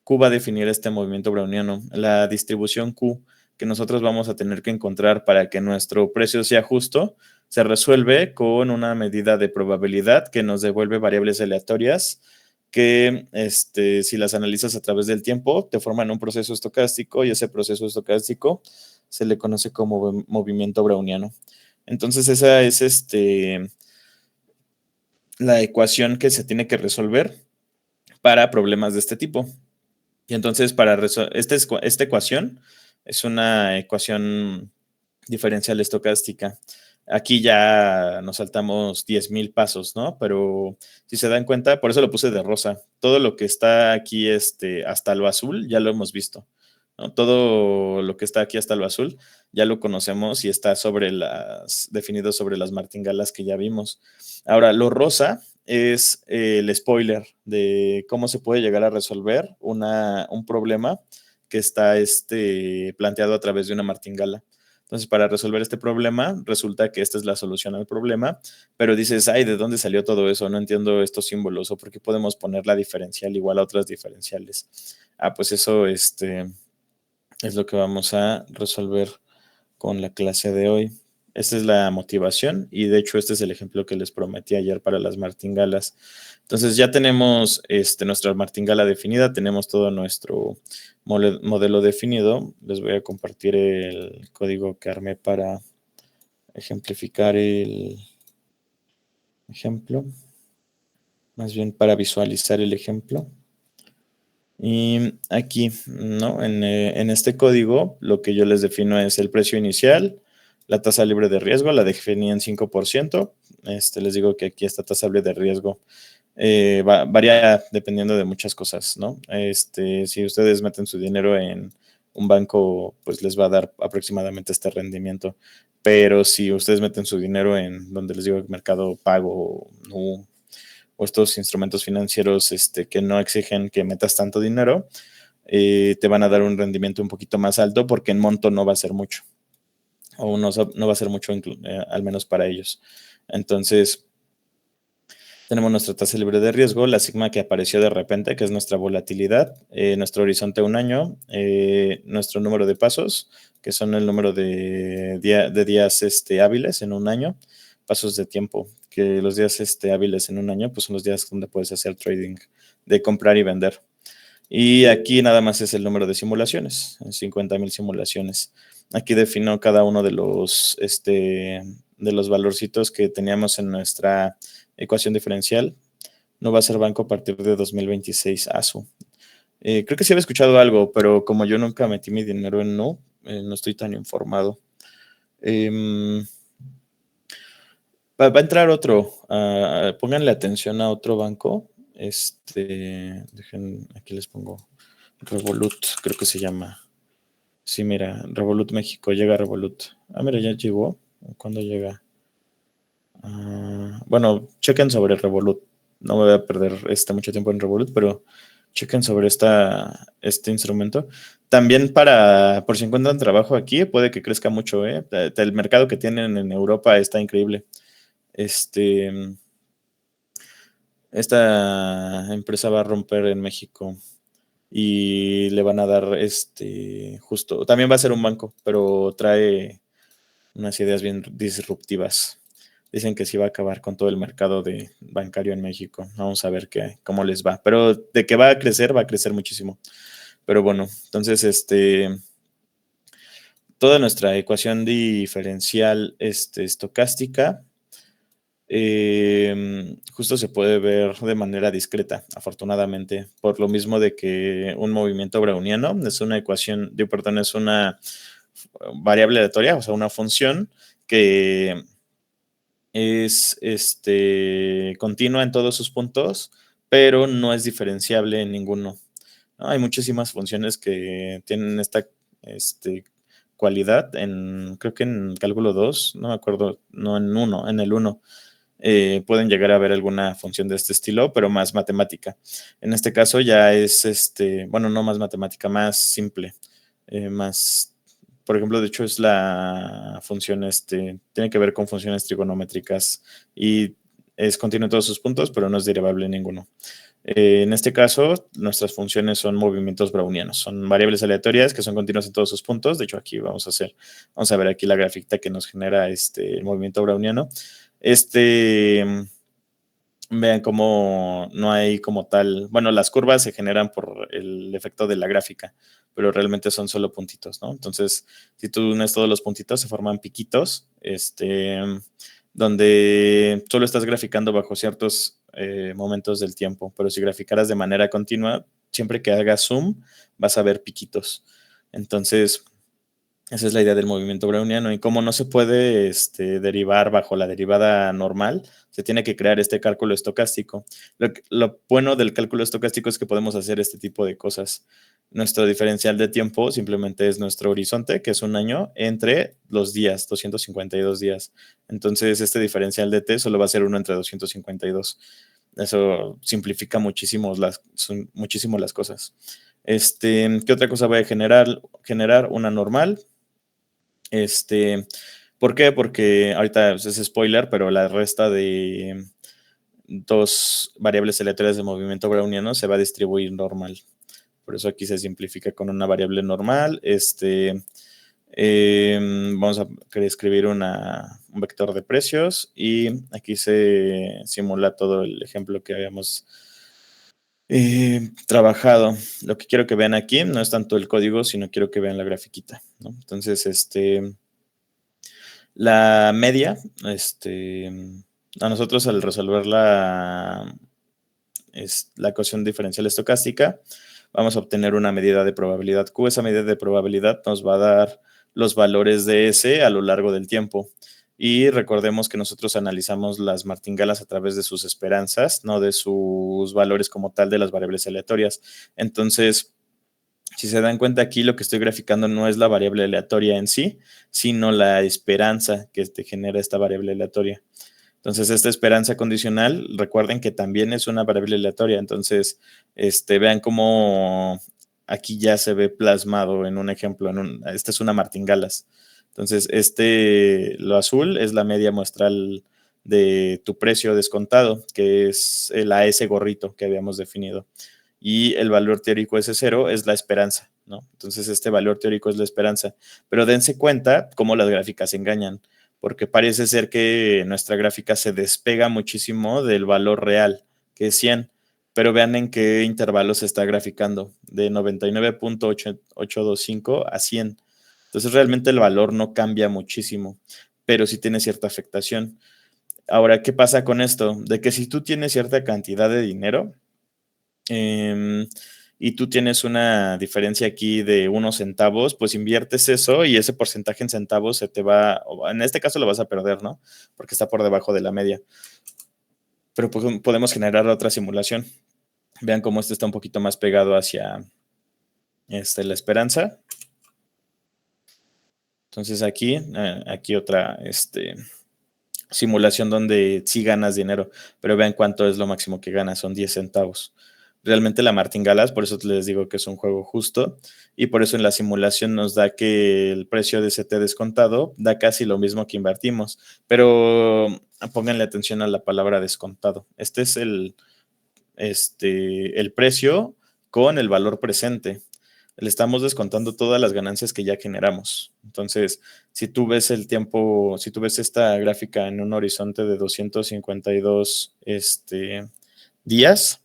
Q va a definir este movimiento browniano. La distribución Q que nosotros vamos a tener que encontrar para que nuestro precio sea justo se resuelve con una medida de probabilidad que nos devuelve variables aleatorias que si las analizas a través del tiempo te forman un proceso estocástico y ese proceso estocástico se le conoce como movimiento browniano. Entonces esa es la ecuación que se tiene que resolver para problemas de este tipo. Y entonces para resolver esta ecuación es una ecuación diferencial estocástica. Aquí ya nos saltamos 10,000 pasos, ¿no? Pero si se dan cuenta, por eso lo puse de rosa. Todo lo que está aquí hasta lo azul ya lo hemos visto, ¿no? Todo lo que está aquí hasta lo azul ya lo conocemos y está definido sobre las martingalas que ya vimos. Ahora, lo rosa es el spoiler de cómo se puede llegar a resolver un problema que está planteado a través de una martingala. Entonces, para resolver este problema, resulta que esta es la solución al problema, pero dices, ay, ¿de dónde salió todo eso? No entiendo estos símbolos, o por qué podemos poner la diferencial igual a otras diferenciales. Pues eso es lo que vamos a resolver con la clase de hoy. Esta es la motivación y de hecho este es el ejemplo que les prometí ayer para las martingalas. Entonces ya tenemos nuestra martingala definida, tenemos todo nuestro modelo definido. Les voy a compartir el código que armé para ejemplificar el ejemplo, más bien para visualizar el ejemplo. Y aquí, ¿no? En este código, lo que yo les defino es el precio inicial, la tasa libre de riesgo, la definí en 5%. Les digo que aquí esta tasa libre de riesgo varía dependiendo de muchas cosas, ¿no? Si ustedes meten su dinero en un banco, pues les va a dar aproximadamente este rendimiento. Pero si ustedes meten su dinero en donde les digo Mercado Pago, o estos instrumentos financieros que no exigen que metas tanto dinero, te van a dar un rendimiento un poquito más alto porque en monto no va a ser mucho, o no va a ser mucho, al menos para ellos. Entonces, tenemos nuestra tasa libre de riesgo, la sigma que apareció de repente, que es nuestra volatilidad, nuestro horizonte 1 año, nuestro número de pasos, que son el número de días hábiles en un año, pasos de tiempo, que los días hábiles en un año, pues son los días donde puedes hacer trading, de comprar y vender. Y aquí nada más es el número de simulaciones, 50,000 simulaciones. Aquí defino cada uno de los valorcitos que teníamos en nuestra ecuación diferencial. No va a ser banco a partir de 2026 ASU. Creo que sí había escuchado algo, pero como yo nunca metí mi dinero en no estoy tan informado. Va a entrar otro. Pónganle atención a otro banco. Dejen, aquí les pongo Revolut, creo que se llama. Sí, mira, Revolut México, llega Revolut. Mira, ya llegó. ¿Cuándo llega? Bueno, chequen sobre Revolut. No me voy a perder mucho tiempo en Revolut, pero chequen sobre este instrumento. También por si encuentran trabajo aquí, puede que crezca mucho, ¿eh? El mercado que tienen en Europa está increíble. Esta empresa va a romper en México y le van a dar justo, también va a ser un banco, pero trae unas ideas bien disruptivas. Dicen que sí va a acabar con todo el mercado bancario en México. Vamos a ver cómo les va. Pero de que va a crecer muchísimo. Pero bueno, entonces toda nuestra ecuación diferencial estocástica justo se puede ver de manera discreta, afortunadamente, por lo mismo de que un movimiento browniano es una ecuación, es una variable aleatoria, o sea, una función que es continua en todos sus puntos, pero no es diferenciable en ninguno, ¿no? Hay muchísimas funciones que tienen esta cualidad, creo que en cálculo 2, no me acuerdo, no en 1, en el 1, pueden llegar a ver alguna función de este estilo, pero más matemática. En este caso ya es, bueno, no más matemática, más simple, más, por ejemplo, de hecho es la función, tiene que ver con funciones trigonométricas y es continuo en todos sus puntos, pero no es derivable en ninguno. En este caso, nuestras funciones son movimientos brownianos, son variables aleatorias que son continuas en todos sus puntos. De hecho, aquí vamos a ver aquí la gráfica que nos genera el movimiento browniano. Vean cómo no hay como tal, bueno, las curvas se generan por el efecto de la gráfica, pero realmente son solo puntitos, ¿no? Entonces, si tú unes todos los puntitos, se forman piquitos, donde solo estás graficando bajo ciertos momentos del tiempo, pero si graficaras de manera continua, siempre que hagas zoom, vas a ver piquitos. Entonces, esa es la idea del movimiento browniano. Y como no se puede derivar bajo la derivada normal, se tiene que crear este cálculo estocástico. Lo bueno del cálculo estocástico es que podemos hacer este tipo de cosas. Nuestro diferencial de tiempo simplemente es nuestro horizonte, que es un año, entre los días, 252 días. Entonces, este diferencial de t solo va a ser 1 entre 252. Eso simplifica muchísimo muchísimo las cosas. ¿Qué otra cosa voy a generar? Generar una normal. ¿Por qué? Porque ahorita es spoiler, pero la resta de dos variables aleatorias de movimiento browniano se va a distribuir normal. Por eso aquí se simplifica con una variable normal. Vamos a escribir un vector de precios y aquí se simula todo el ejemplo que habíamos trabajado. Lo que quiero que vean aquí no es tanto el código, sino quiero que vean la grafiquita, ¿no? Entonces, la media, a nosotros al resolver la ecuación diferencial estocástica, vamos a obtener una medida de probabilidad Q. Esa medida de probabilidad nos va a dar los valores de S a lo largo del tiempo. Y recordemos que nosotros analizamos las martingalas a través de sus esperanzas, no de sus valores como tal de las variables aleatorias. Entonces, si se dan cuenta aquí, lo que estoy graficando no es la variable aleatoria en sí, sino la esperanza que te genera esta variable aleatoria. Entonces, esta esperanza condicional, recuerden que también es una variable aleatoria. Entonces, vean cómo aquí ya se ve plasmado en un ejemplo. Esta es una martingalas. Entonces, lo azul es la media muestral de tu precio descontado, que es el AS gorrito que habíamos definido. Y el valor teórico S0 es la esperanza, ¿no? Entonces, este valor teórico es la esperanza. Pero dense cuenta cómo las gráficas engañan, porque parece ser que nuestra gráfica se despega muchísimo del valor real, que es 100, pero vean en qué intervalo se está graficando, de 99.825 a 100. Entonces realmente el valor no cambia muchísimo, pero sí tiene cierta afectación. Ahora, ¿qué pasa con esto? De que si tú tienes cierta cantidad de dinero, y tú tienes una diferencia aquí de unos centavos, pues inviertes eso y ese porcentaje en centavos se te va, en este caso lo vas a perder, ¿no? Porque está por debajo de la media. Pero podemos generar otra simulación. Vean cómo este está un poquito más pegado hacia la esperanza. Entonces aquí otra simulación donde sí ganas dinero, pero vean cuánto es lo máximo que ganas, son 10 centavos. Realmente la martingalas, por eso les digo que es un juego justo, y por eso en la simulación nos da que el precio de CT descontado da casi lo mismo que invertimos, pero pónganle atención a la palabra descontado. Este es el precio con el valor presente. Le estamos descontando todas las ganancias que ya generamos. Entonces, si tú ves el tiempo, si tú ves esta gráfica en un horizonte de 252 días,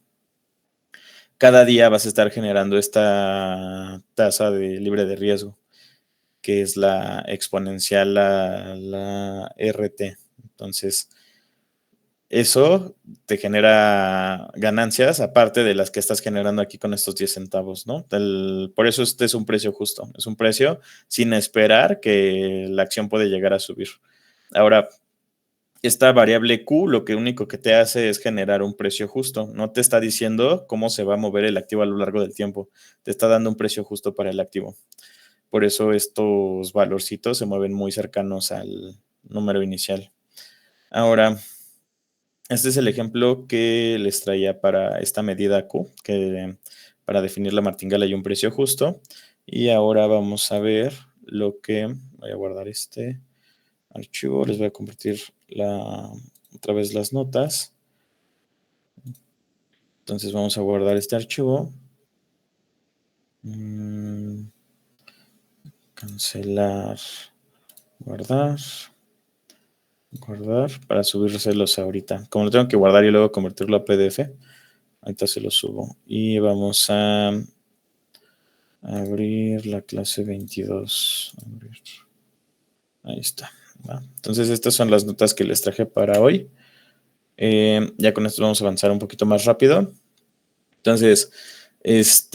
cada día vas a estar generando esta tasa de libre de riesgo, que es la exponencial a la RT. Entonces, eso te genera ganancias aparte de las que estás generando aquí con estos 10 centavos, ¿no? Por eso este es un precio justo, es un precio sin esperar que la acción puede llegar a subir. Ahora, esta variable Q lo que único que te hace es generar un precio justo, no te está diciendo cómo se va a mover el activo a lo largo del tiempo, te está dando un precio justo para el activo. Por eso estos valorcitos se mueven muy cercanos al número inicial. Ahora, este es el ejemplo que les traía para esta medida Q, que para definir la martingala y un precio justo. Y ahora vamos a ver lo que... Voy a guardar este archivo, les voy a compartir otra vez las notas. Entonces vamos a guardar este archivo. Cancelar, guardar para subírselos ahorita. Como lo tengo que guardar y luego convertirlo a PDF, ahorita se lo subo. Y vamos a abrir la clase 22. Ahí está. ¿Va? Entonces estas son las notas que les traje para hoy. Ya con esto vamos a avanzar un poquito más rápido. Entonces, estas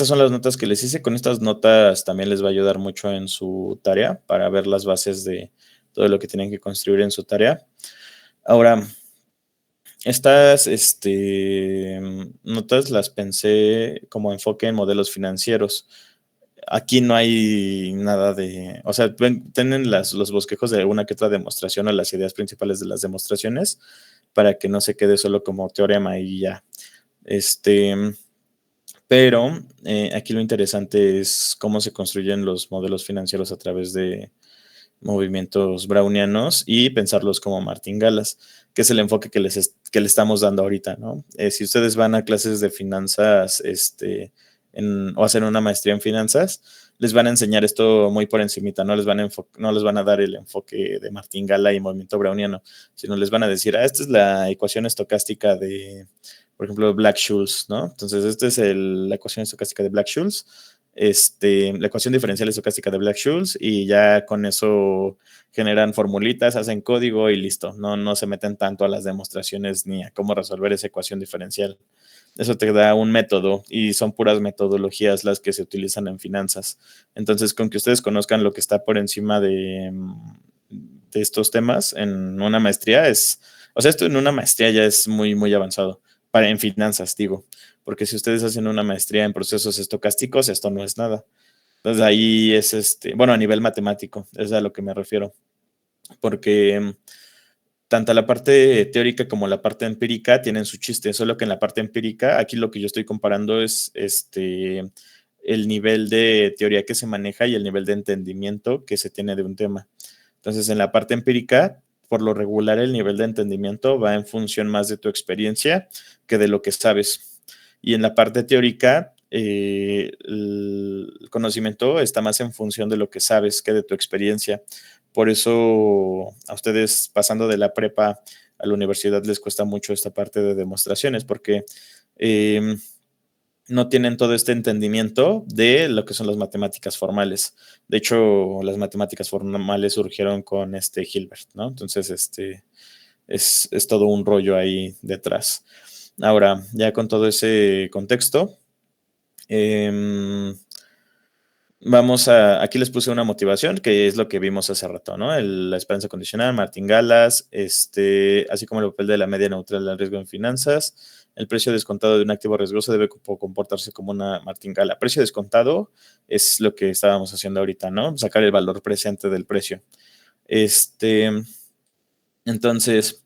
son las notas que les hice. Con estas notas también les va a ayudar mucho en su tarea para ver las bases de todo lo que tienen que construir en su tarea. Ahora, estas notas las pensé como enfoque en modelos financieros. Aquí no hay nada de... O sea, tienen los bosquejos de una que otra demostración o las ideas principales de las demostraciones para que no se quede solo como teorema y ya. Pero aquí lo interesante es cómo se construyen los modelos financieros a través de movimientos brownianos y pensarlos como martingalas, que es el enfoque que le estamos dando ahorita, ¿no? Si ustedes van a clases de finanzas o hacen una maestría en finanzas, les van a enseñar esto muy por encimita, no les van a dar el enfoque de martingala y movimiento browniano, sino les van a decir, esta es la ecuación estocástica de, por ejemplo, Black-Scholes, ¿no? Entonces, esta es la ecuación estocástica de Black-Scholes, la ecuación diferencial estocástica de Black-Scholes, y ya con eso generan formulitas, hacen código y listo. No se meten tanto a las demostraciones ni a cómo resolver esa ecuación diferencial. Eso te da un método y son puras metodologías las que se utilizan en finanzas. Entonces, con que ustedes conozcan lo que está por encima de estos temas en una maestría o sea, esto en una maestría ya es muy, muy avanzado. En finanzas, digo. Porque si ustedes hacen una maestría en procesos estocásticos, esto no es nada. Entonces ahí es bueno, a nivel matemático, es a lo que me refiero. Porque tanto la parte teórica como la parte empírica tienen su chiste, solo que en la parte empírica, aquí lo que yo estoy comparando es el nivel de teoría que se maneja y el nivel de entendimiento que se tiene de un tema. Entonces, en la parte empírica, por lo regular, el nivel de entendimiento va en función más de tu experiencia que de lo que sabes. Y en la parte teórica, el conocimiento está más en función de lo que sabes que de tu experiencia. Por eso a ustedes pasando de la prepa a la universidad les cuesta mucho esta parte de demostraciones porque no tienen todo este entendimiento de lo que son las matemáticas formales. De hecho, las matemáticas formales surgieron con Hilbert, ¿no? Entonces, es todo un rollo ahí detrás. Ahora, ya con todo ese contexto, aquí les puse una motivación, que es lo que vimos hace rato, ¿no? La esperanza condicional, martingalas, así como el papel de la media neutral del riesgo en finanzas. El precio descontado de un activo riesgoso debe comportarse como una martingala. Precio descontado es lo que estábamos haciendo ahorita, ¿no? Sacar el valor presente del precio. Entonces,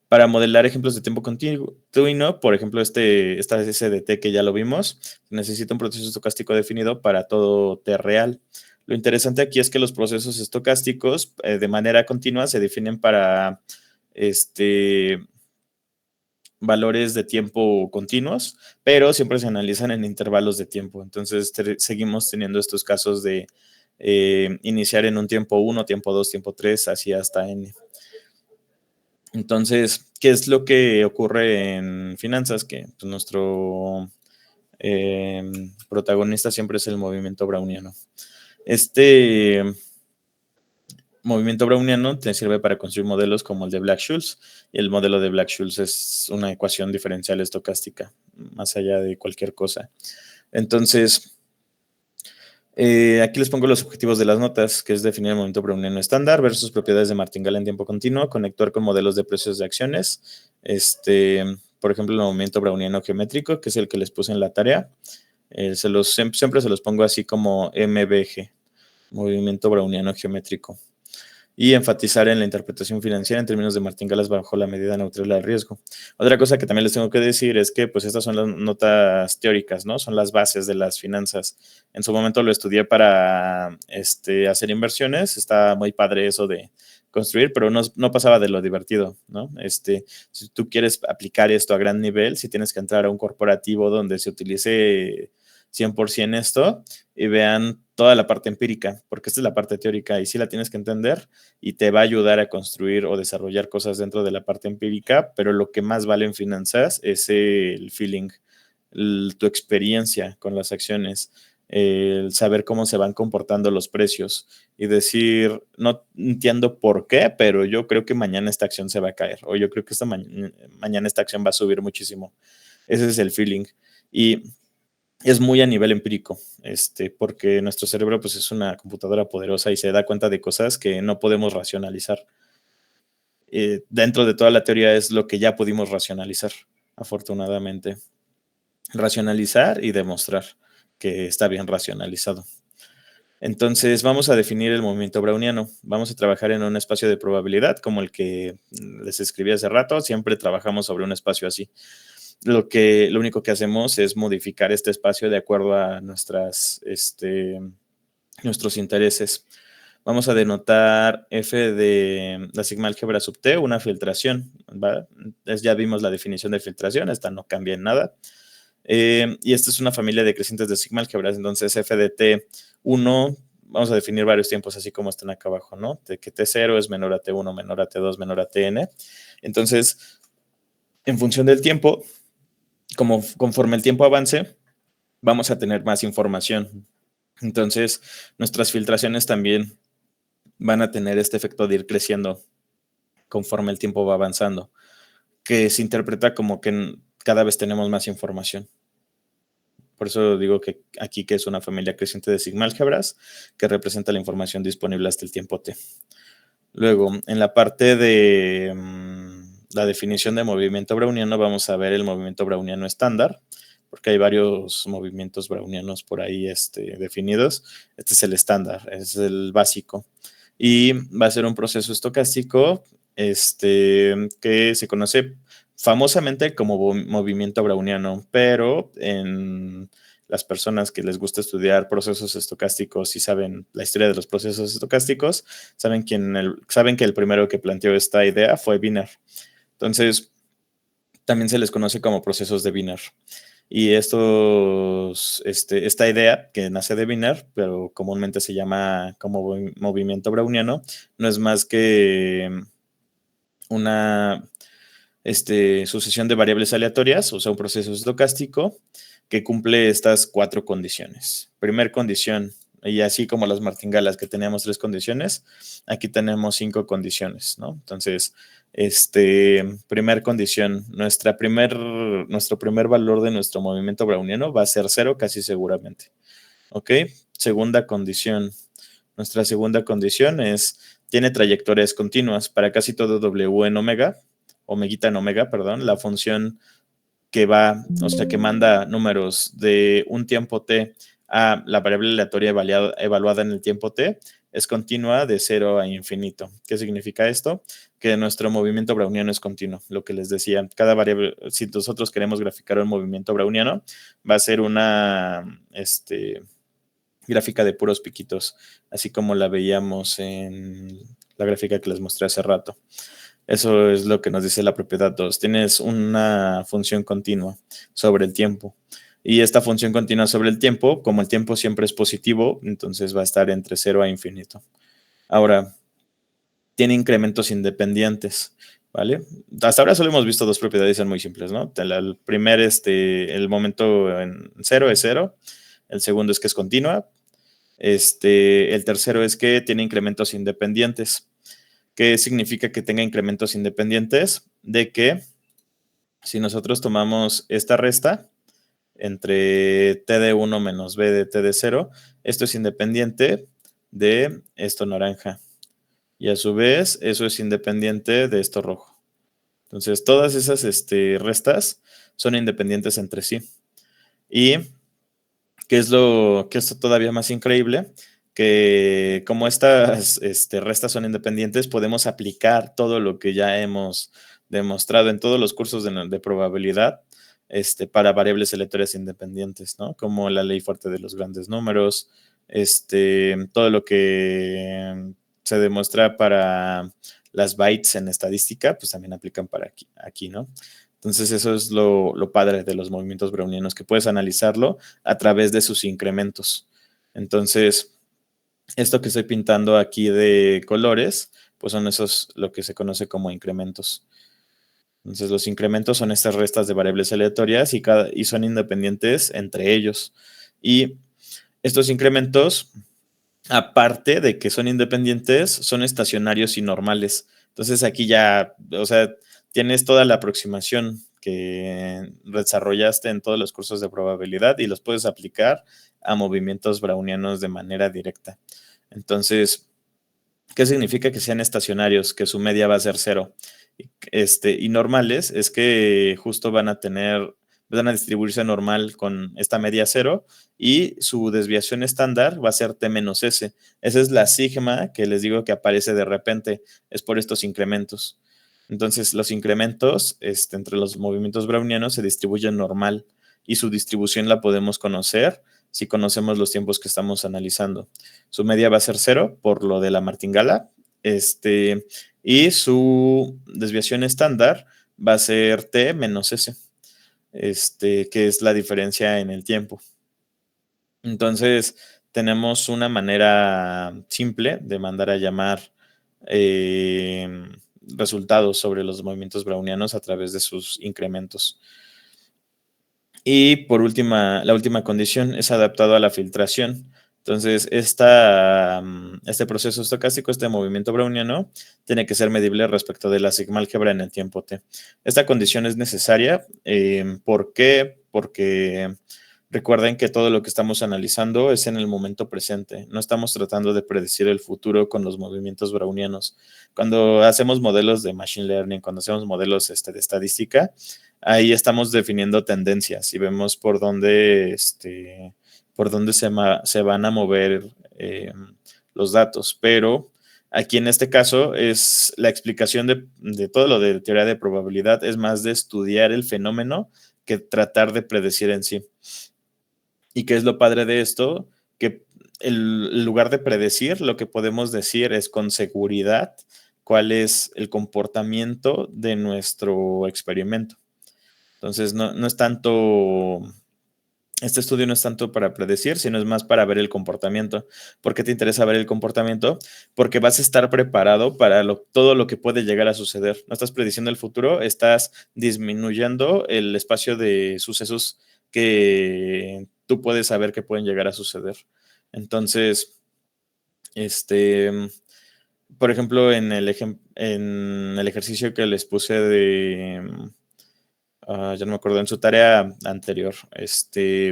para modelar ejemplos de tiempo continuo, por ejemplo, esta SDT que ya lo vimos, necesita un proceso estocástico definido para todo T real. Lo interesante aquí es que los procesos estocásticos de manera continua se definen para valores de tiempo continuos, pero siempre se analizan en intervalos de tiempo. Entonces, seguimos teniendo estos casos de iniciar en un tiempo 1, tiempo 2, tiempo 3, así hasta n. Entonces, ¿qué es lo que ocurre en finanzas? Que pues, nuestro protagonista siempre es el movimiento browniano. Este movimiento browniano te sirve para construir modelos como el de Black-Scholes, y el modelo de Black-Scholes es una ecuación diferencial estocástica, más allá de cualquier cosa. Entonces, aquí les pongo los objetivos de las notas, que es definir el movimiento browniano estándar versus propiedades de martingala en tiempo continuo, conectar con modelos de precios de acciones, por ejemplo, el movimiento browniano geométrico, que es el que les puse en la tarea, Siempre se los pongo así como MBG, movimiento browniano geométrico. Y enfatizar en la interpretación financiera en términos de martingalas bajo la medida neutral del riesgo. Otra cosa que también les tengo que decir es que pues estas son las notas teóricas, ¿no? Son las bases de las finanzas. En su momento lo estudié para hacer inversiones, está muy padre eso de construir, pero no pasaba de lo divertido, ¿no? Si tú quieres aplicar esto a gran nivel, si tienes que entrar a un corporativo donde se utilice 100% esto y vean toda la parte empírica, porque esta es la parte teórica y sí la tienes que entender y te va a ayudar a construir o desarrollar cosas dentro de la parte empírica, pero lo que más vale en finanzas es el feeling, tu experiencia con las acciones, el saber cómo se van comportando los precios y decir, no entiendo por qué, pero yo creo que mañana esta acción se va a caer o yo creo que mañana esta acción va a subir muchísimo. Ese es el feeling. Y es muy a nivel empírico, porque nuestro cerebro pues, es una computadora poderosa y se da cuenta de cosas que no podemos racionalizar. Dentro de toda la teoría es lo que ya pudimos racionalizar, afortunadamente. Racionalizar y demostrar que está bien racionalizado. Entonces vamos a definir el movimiento browniano. Vamos a trabajar en un espacio de probabilidad como el que les escribí hace rato. Siempre trabajamos sobre un espacio así. Lo único que hacemos es modificar este espacio de acuerdo a nuestros intereses. Vamos a denotar f de la sigma álgebra sub t, una filtración, ¿vale? Ya vimos la definición de filtración, esta no cambia en nada. Y esta es una familia de crecientes de sigma álgebras, entonces f de t1, vamos a definir varios tiempos así como están acá abajo, ¿no? De que t0 es menor a t1, menor a t2, menor a tn. Entonces, en función del tiempo, conforme el tiempo avance, vamos a tener más información. Entonces, nuestras filtraciones también van a tener este efecto de ir creciendo conforme el tiempo va avanzando, que se interpreta como que cada vez tenemos más información. Por eso digo que aquí que es una familia creciente de sigma álgebras que representa la información disponible hasta el tiempo t. Luego, en la parte de la definición de movimiento browniano, vamos a ver el movimiento browniano estándar, porque hay varios movimientos brownianos por ahí definidos. Este es el estándar, es el básico. Y va a ser un proceso estocástico que se conoce famosamente como movimiento browniano, pero en las personas que les gusta estudiar procesos estocásticos y saben la historia de los procesos estocásticos, saben que el primero que planteó esta idea fue Wiener. Entonces, también se les conoce como procesos de Wiener. Y esta idea que nace de Wiener, pero comúnmente se llama como movimiento browniano, no es más que una sucesión de variables aleatorias, o sea, un proceso estocástico que cumple estas 4 condiciones. Primer condición, y así como las martingalas que teníamos 3 condiciones, aquí tenemos 5 condiciones, ¿no? Entonces, primer condición, nuestro primer valor de nuestro movimiento browniano va a ser 0 casi seguramente. ¿Ok? Segunda condición. Nuestra segunda condición tiene trayectorias continuas. Para casi todo W en omeguita en omega, perdón, la función que manda números de un tiempo t a la variable aleatoria evaluada en el tiempo t, es continua de 0 a infinito. ¿Qué significa esto? Que nuestro movimiento browniano es continuo. Lo que les decía, cada variable, si nosotros queremos graficar un movimiento browniano, va a ser una gráfica de puros piquitos, así como la veíamos en la gráfica que les mostré hace rato. Eso es lo que nos dice la propiedad 2. Tienes una función continua sobre el tiempo. Y esta función continua sobre el tiempo, como el tiempo siempre es positivo, entonces va a estar entre 0 a infinito. Ahora, tiene incrementos independientes, ¿vale? Hasta ahora solo hemos visto 2 propiedades muy simples, ¿no? El primer, el momento en 0 es 0. El segundo es que es continua. El tercero es que tiene incrementos independientes. ¿Qué significa que tenga incrementos independientes? De que si nosotros tomamos esta resta entre t de 1 menos b de t de 0, esto es independiente de esto naranja. Y a su vez, eso es independiente de esto rojo. Entonces, todas esas restas son independientes entre sí. Y que es todavía más increíble, que como estas restas son independientes, podemos aplicar todo lo que ya hemos demostrado en todos los cursos de probabilidad para variables aleatorias independientes, ¿no? Como la ley fuerte de los grandes números, todo lo que se demuestra para las bytes en estadística, pues también aplican para aquí, ¿no? Entonces eso es lo padre de los movimientos brownianos, que puedes analizarlo a través de sus incrementos. Entonces, esto que estoy pintando aquí de colores, pues son esos lo que se conoce como incrementos. Entonces, los incrementos son estas restas de variables aleatorias y son independientes entre ellos. Y estos incrementos, aparte de que son independientes, son estacionarios y normales. Entonces, aquí ya, o sea, tienes toda la aproximación que desarrollaste en todos los cursos de probabilidad y los puedes aplicar a movimientos brownianos de manera directa. Entonces, ¿qué significa que sean estacionarios? Que su media va a ser 0. Y normales es que justo van a distribuirse normal con esta media 0 y su desviación estándar va a ser T menos S. Esa es la sigma que les digo que aparece de repente, es por estos incrementos. Entonces, los incrementos entre los movimientos brownianos se distribuyen normal y su distribución la podemos conocer si conocemos los tiempos que estamos analizando. Su media va a ser 0 por lo de la martingala, y su desviación estándar va a ser T menos S, que es la diferencia en el tiempo. Entonces, tenemos una manera simple de mandar a llamar resultados sobre los movimientos brownianos a través de sus incrementos. Y por la última condición es adaptado a la filtración. Entonces, este proceso estocástico, este movimiento browniano, tiene que ser medible respecto de la sigma álgebra en el tiempo t. Esta condición es necesaria. ¿Por qué? Porque recuerden que todo lo que estamos analizando es en el momento presente. No estamos tratando de predecir el futuro con los movimientos brownianos. Cuando hacemos modelos de machine learning, cuando hacemos modelos de estadística, ahí estamos definiendo tendencias y vemos por dónde se van a mover los datos. Pero aquí en este caso es la explicación de todo lo de teoría de probabilidad, es más de estudiar el fenómeno que tratar de predecir en sí. ¿Y qué es lo padre de esto? Que en lugar de predecir, lo que podemos decir es con seguridad cuál es el comportamiento de nuestro experimento. Entonces, no es tanto, este estudio no es tanto para predecir, sino es más para ver el comportamiento. ¿Por qué te interesa ver el comportamiento? Porque vas a estar preparado para todo lo que puede llegar a suceder. No estás prediciendo el futuro, estás disminuyendo el espacio de sucesos que tú puedes saber que pueden llegar a suceder. Entonces, por ejemplo, en el ejercicio que les puse ya no me acuerdo, en su tarea anterior,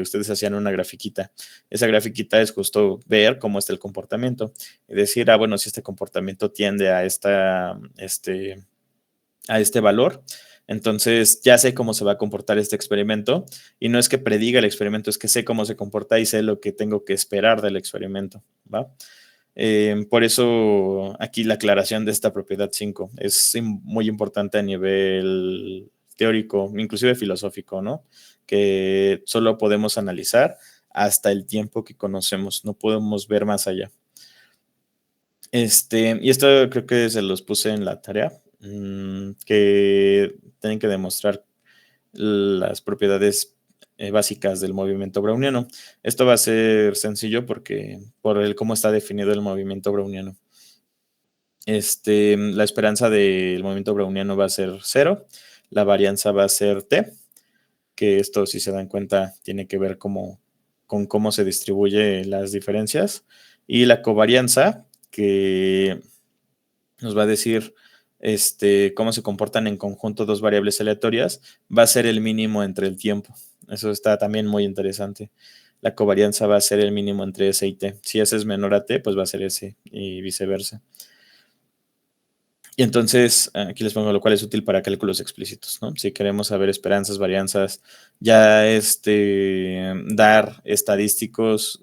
ustedes hacían una grafiquita. Esa grafiquita es justo ver cómo está el comportamiento y decir, bueno, si este comportamiento tiende a este valor, entonces ya sé cómo se va a comportar este experimento, y no es que prediga el experimento, es que sé cómo se comporta y sé lo que tengo que esperar del experimento, ¿va? Por eso aquí la aclaración de esta propiedad 5 es muy importante a nivel teórico, inclusive filosófico, ¿no? Que solo podemos analizar hasta el tiempo que conocemos, no podemos ver más allá. Y esto creo que se los puse en la tarea, que tienen que demostrar las propiedades básicas del movimiento browniano. Esto va a ser sencillo porque por cómo está definido el movimiento browniano. La esperanza del movimiento browniano va a ser 0, la varianza va a ser t, que esto, si se dan cuenta, tiene que ver con cómo se distribuyen las diferencias, y la covarianza, que nos va a decir cómo se comportan en conjunto dos variables aleatorias, va a ser el mínimo entre el tiempo. Eso está también muy interesante. La covarianza va a ser el mínimo entre S y T. Si S es menor a T, pues va a ser S y viceversa. Y entonces, aquí les pongo lo cual es útil para cálculos explícitos, ¿no? Si queremos saber esperanzas, varianzas, ya dar estadísticos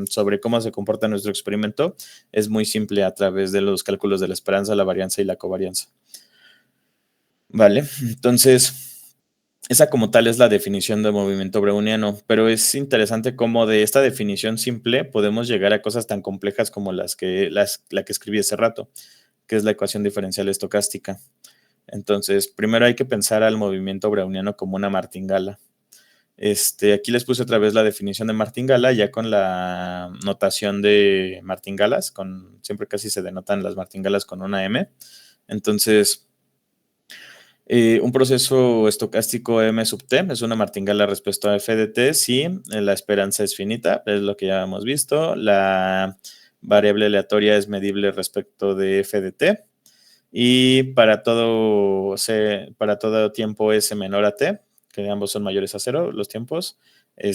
sobre cómo se comporta nuestro experimento, es muy simple a través de los cálculos de la esperanza, la varianza y la covarianza. Vale, entonces, esa como tal es la definición de movimiento browniano, pero es interesante cómo de esta definición simple podemos llegar a cosas tan complejas como la que escribí hace rato, que es la ecuación diferencial estocástica. Entonces, primero hay que pensar al movimiento browniano como una martingala. Aquí les puse otra vez la definición de martingala, ya con la notación de martingalas, siempre casi se denotan las martingalas con una M. Entonces, un proceso estocástico M sub T es una martingala respecto a f de t si la esperanza es finita, es lo que ya hemos visto. La variable aleatoria es medible respecto de f de t. Y para todo tiempo S menor a T, que ambos son mayores a 0, los tiempos, la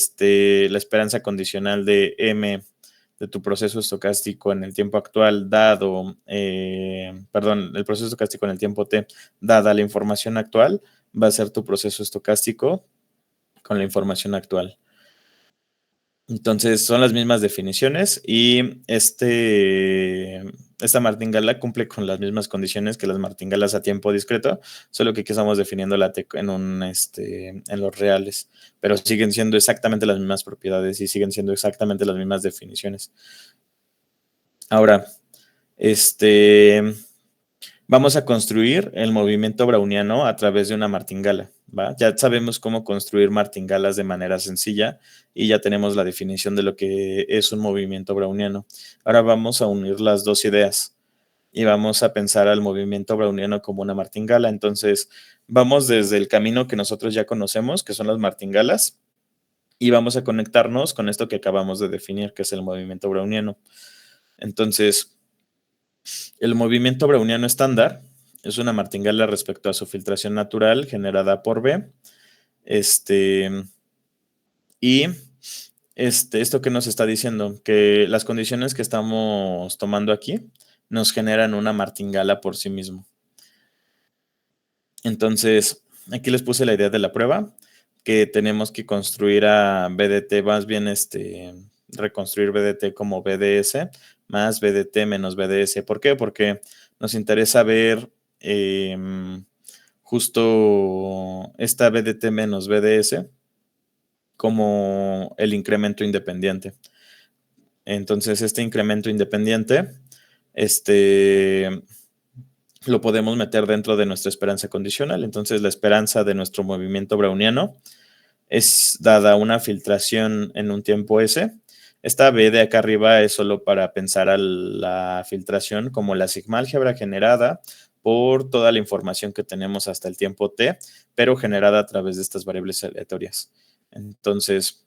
esperanza condicional de M de tu proceso estocástico en el tiempo actual el proceso estocástico en el tiempo T, dada la información actual, va a ser tu proceso estocástico con la información actual. Entonces, son las mismas definiciones y esta martingala cumple con las mismas condiciones que las martingalas a tiempo discreto, solo que aquí estamos definiendo en los reales, pero siguen siendo exactamente las mismas propiedades y siguen siendo exactamente las mismas definiciones. Ahora, vamos a construir el movimiento browniano a través de una martingala, ¿va? Ya sabemos cómo construir martingalas de manera sencilla y ya tenemos la definición de lo que es un movimiento browniano. Ahora vamos a unir las dos ideas y vamos a pensar al movimiento browniano como una martingala. Entonces, vamos desde el camino que nosotros ya conocemos, que son las martingalas, y vamos a conectarnos con esto que acabamos de definir, que es el movimiento browniano. Entonces, el movimiento browniano estándar es una martingala respecto a su filtración natural generada por B. Esto que nos está diciendo, que las condiciones que estamos tomando aquí nos generan una martingala por sí mismo. Entonces, aquí les puse la idea de la prueba, que tenemos que construir a BDT, más bien reconstruir BDT como BDS más BDT menos BDS. ¿Por qué? Porque nos interesa ver justo esta BDT menos BDS como el incremento independiente. Entonces, este incremento independiente, lo podemos meter dentro de nuestra esperanza condicional. Entonces, la esperanza de nuestro movimiento browniano es dada una filtración en un tiempo S. Esta B de acá arriba es solo para pensar a la filtración como la sigma álgebra generada por toda la información que tenemos hasta el tiempo T, pero generada a través de estas variables aleatorias. Entonces,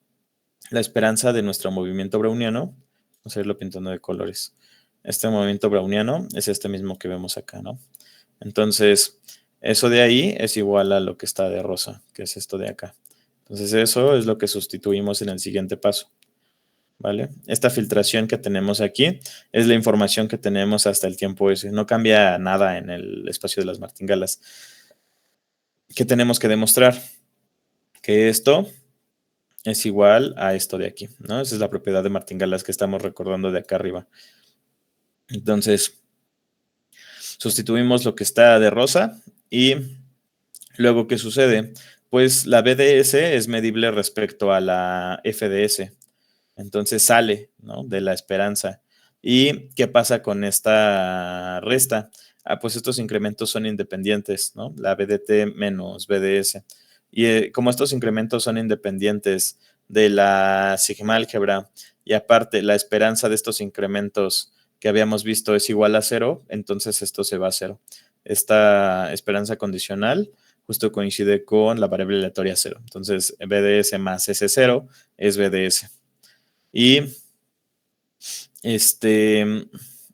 la esperanza de nuestro movimiento browniano, vamos a irlo pintando de colores. Este movimiento browniano es este mismo que vemos acá, ¿no? Entonces, eso de ahí es igual a lo que está de rosa, que es esto de acá. Entonces, eso es lo que sustituimos en el siguiente paso, ¿vale? Esta filtración que tenemos aquí es la información que tenemos hasta el tiempo S. No cambia nada en el espacio de las martingalas. ¿Qué tenemos que demostrar? Que esto es igual a esto de aquí, ¿no? Esa es la propiedad de martingalas que estamos recordando de acá arriba. Entonces, sustituimos lo que está de rosa y luego, ¿qué sucede? Pues la BDS es medible respecto a la FDS. Entonces sale, ¿no?, de la esperanza. ¿Y qué pasa con esta resta? Pues estos incrementos son independientes, ¿no? La BDT menos BDS. Y como estos incrementos son independientes de la sigma álgebra y aparte la esperanza de estos incrementos que habíamos visto es igual a 0, entonces esto se va a 0. Esta esperanza condicional justo coincide con la variable aleatoria 0. Entonces, BDS más S0 es BDS. Y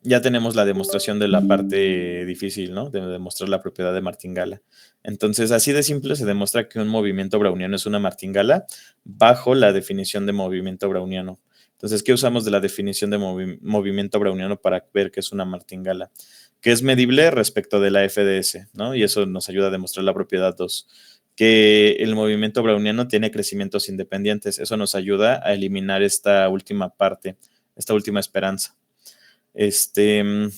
ya tenemos la demostración de la parte difícil, ¿no? De demostrar la propiedad de martingala. Entonces, así de simple se demuestra que un movimiento browniano es una martingala bajo la definición de movimiento browniano. Entonces, ¿qué usamos de la definición de movimiento browniano para ver que es una martingala? Que es medible respecto de la FDS, ¿no? Y eso nos ayuda a demostrar la propiedad 2. Que el movimiento browniano tiene crecimientos independientes. Eso nos ayuda a eliminar esta última parte, esta última esperanza. ¿Qué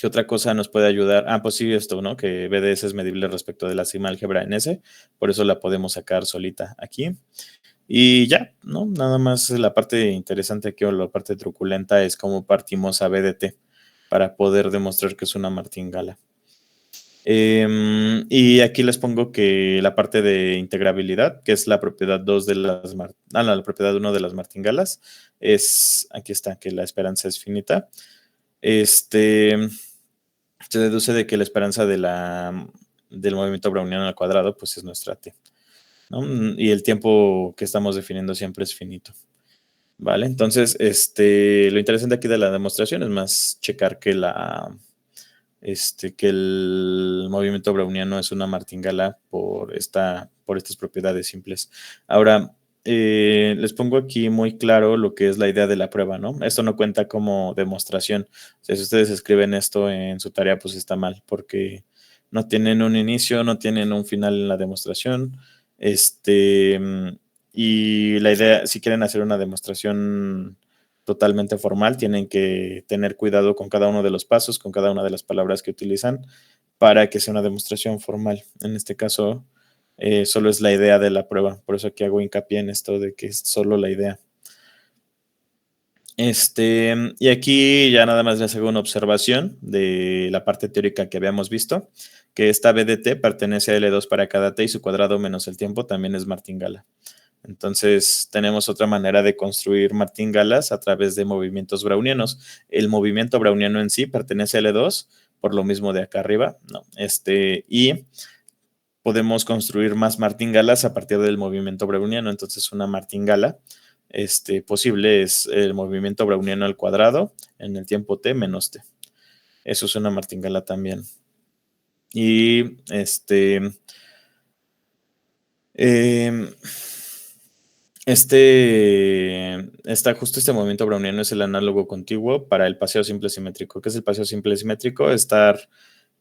otra cosa nos puede ayudar? Pues sí, esto, ¿no? Que BDS es medible respecto de la sigma álgebra en S, por eso la podemos sacar solita aquí. Y ya, ¿no? Nada más la parte interesante aquí o la parte truculenta es cómo partimos a BDT para poder demostrar que es una martingala. Y aquí les pongo que la parte de integrabilidad, que es la propiedad 2 de las la propiedad 1 de las martingalas, aquí está, que la esperanza es finita. Se deduce de que la esperanza del movimiento browniano al cuadrado, pues es nuestra t, ¿no? Y el tiempo que estamos definiendo siempre es finito. ¿Vale? Entonces, lo interesante aquí de la demostración es más checar que que el movimiento browniano es una martingala por estas propiedades simples. Ahora, les pongo aquí muy claro lo que es la idea de la prueba, ¿no? Esto no cuenta como demostración. O sea, si ustedes escriben esto en su tarea, pues está mal, porque no tienen un inicio, no tienen un final en la demostración. Y la idea, si quieren hacer una demostración totalmente formal, tienen que tener cuidado con cada uno de los pasos, con cada una de las palabras que utilizan para que sea una demostración formal. En este caso, solo es la idea de la prueba, por eso aquí hago hincapié en esto de que es solo la idea. Y aquí ya nada más les hago una observación de la parte teórica que habíamos visto, que esta B de t pertenece a L2 para cada t y su cuadrado menos el tiempo también es martingala. Entonces, tenemos otra manera de construir martingalas a través de movimientos brownianos. El movimiento browniano en sí pertenece a L2, por lo mismo de acá arriba, ¿no? Y podemos construir más martingalas a partir del movimiento browniano. Entonces, una martingala posible es el movimiento browniano al cuadrado en el tiempo t menos t. Eso es una martingala también. Y justo este movimiento browniano es el análogo contiguo para el paseo simple simétrico. ¿Qué es el paseo simple simétrico?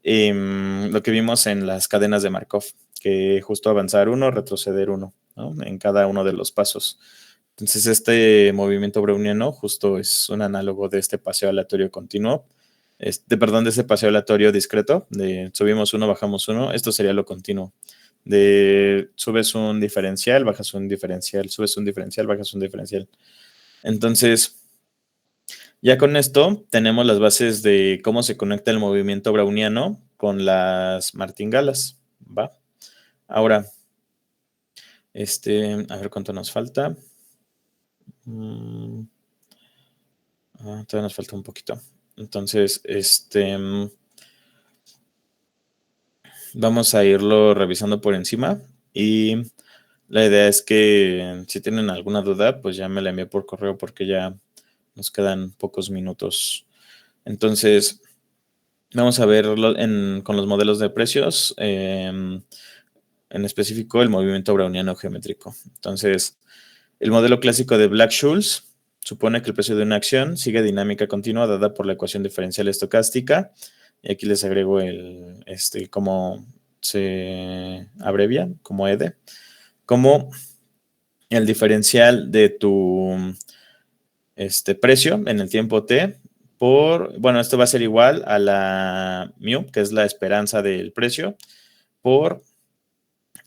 Lo que vimos en las cadenas de Markov, que justo avanzar 1, retroceder 1, ¿no? En cada uno de los pasos. Entonces, este movimiento browniano justo es un análogo de este paseo aleatorio continuo, de este paseo aleatorio discreto, de subimos 1, bajamos 1, esto sería lo continuo. De subes un diferencial, bajas un diferencial, subes un diferencial, bajas un diferencial. Entonces, ya con esto tenemos las bases de cómo se conecta el movimiento browniano con las martingalas, ¿va? Ahora, a ver cuánto nos falta. Todavía nos falta un poquito. Entonces, vamos a irlo revisando por encima y la idea es que si tienen alguna duda, pues ya me la envíe por correo porque ya nos quedan pocos minutos. Entonces, vamos a verlo con los modelos de precios, en específico el movimiento browniano geométrico. Entonces, el modelo clásico de Black-Scholes supone que el precio de una acción sigue dinámica continua dada por la ecuación diferencial estocástica. Y aquí les agrego cómo se abrevia, como ED, como el diferencial de tu precio en el tiempo t esto va a ser igual a la mu, que es la esperanza del precio, por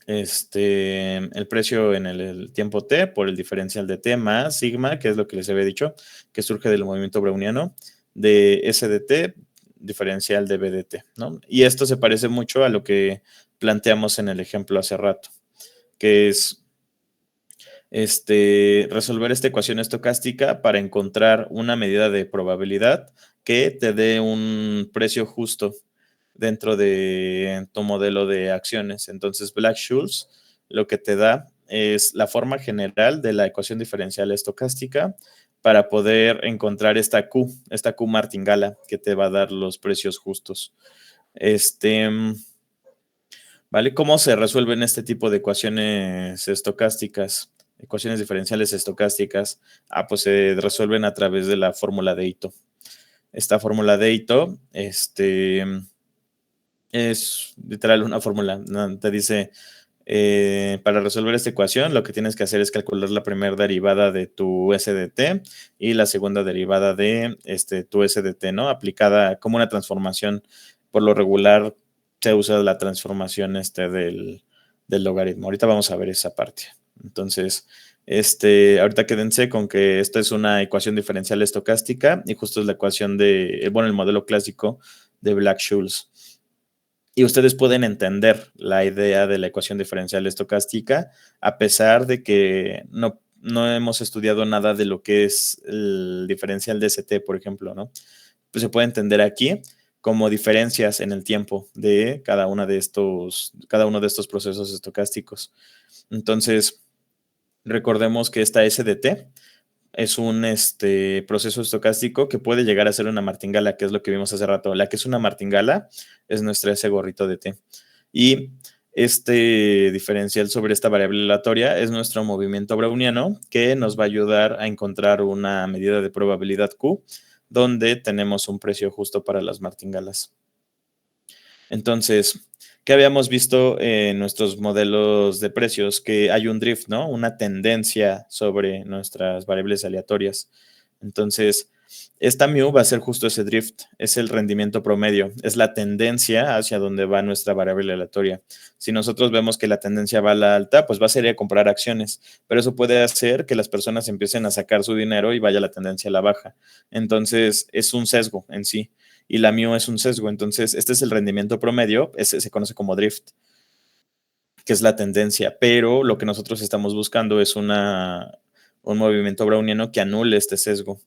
el precio en el tiempo t por el diferencial de t más sigma, que es lo que les había dicho, que surge del movimiento browniano, de S de t, diferencial de B de t, ¿no? Y esto se parece mucho a lo que planteamos en el ejemplo hace rato, que es resolver esta ecuación estocástica para encontrar una medida de probabilidad que te dé un precio justo dentro de tu modelo de acciones. Entonces, Black-Scholes lo que te da es la forma general de la ecuación diferencial estocástica para poder encontrar esta Q martingala que te va a dar los precios justos. ¿Vale? ¿Cómo se resuelven este tipo de ecuaciones estocásticas? Ecuaciones diferenciales estocásticas. Pues se resuelven a través de la fórmula de Ito. Esta fórmula de Ito, es literal una fórmula. Te dice, para resolver esta ecuación, lo que tienes que hacer es calcular la primera derivada de tu SDT y la segunda derivada de tu SDT, ¿no? Aplicada como una transformación. Por lo regular, se usa la transformación del logaritmo. Ahorita vamos a ver esa parte. Entonces, ahorita quédense con que esto es una ecuación diferencial estocástica y justo es la ecuación el modelo clásico de Black-Scholes. Y ustedes pueden entender la idea de la ecuación diferencial estocástica a pesar de que no hemos estudiado nada de lo que es el diferencial de ST, por ejemplo, ¿no? Pues se puede entender aquí como diferencias en el tiempo de cada uno de estos procesos estocásticos. Entonces, recordemos que esta SDT es un proceso estocástico que puede llegar a ser una martingala, que es lo que vimos hace rato. La que es una martingala es nuestra S gorrito de T. Y este diferencial sobre esta variable aleatoria es nuestro movimiento browniano, que nos va a ayudar a encontrar una medida de probabilidad Q, donde tenemos un precio justo para las martingalas. Entonces, ¿qué habíamos visto en nuestros modelos de precios? Que hay un drift, ¿no? Una tendencia sobre nuestras variables aleatorias. Entonces, esta mu va a ser justo ese drift, es el rendimiento promedio, es la tendencia hacia donde va nuestra variable aleatoria. Si nosotros vemos que la tendencia va a la alta, pues va a ser a comprar acciones, pero eso puede hacer que las personas empiecen a sacar su dinero y vaya la tendencia a la baja. Entonces, es un sesgo en sí. Y la mu es un sesgo. Entonces, este es el rendimiento promedio, se conoce como drift, que es la tendencia, pero lo que nosotros estamos buscando es un movimiento browniano que anule este sesgo.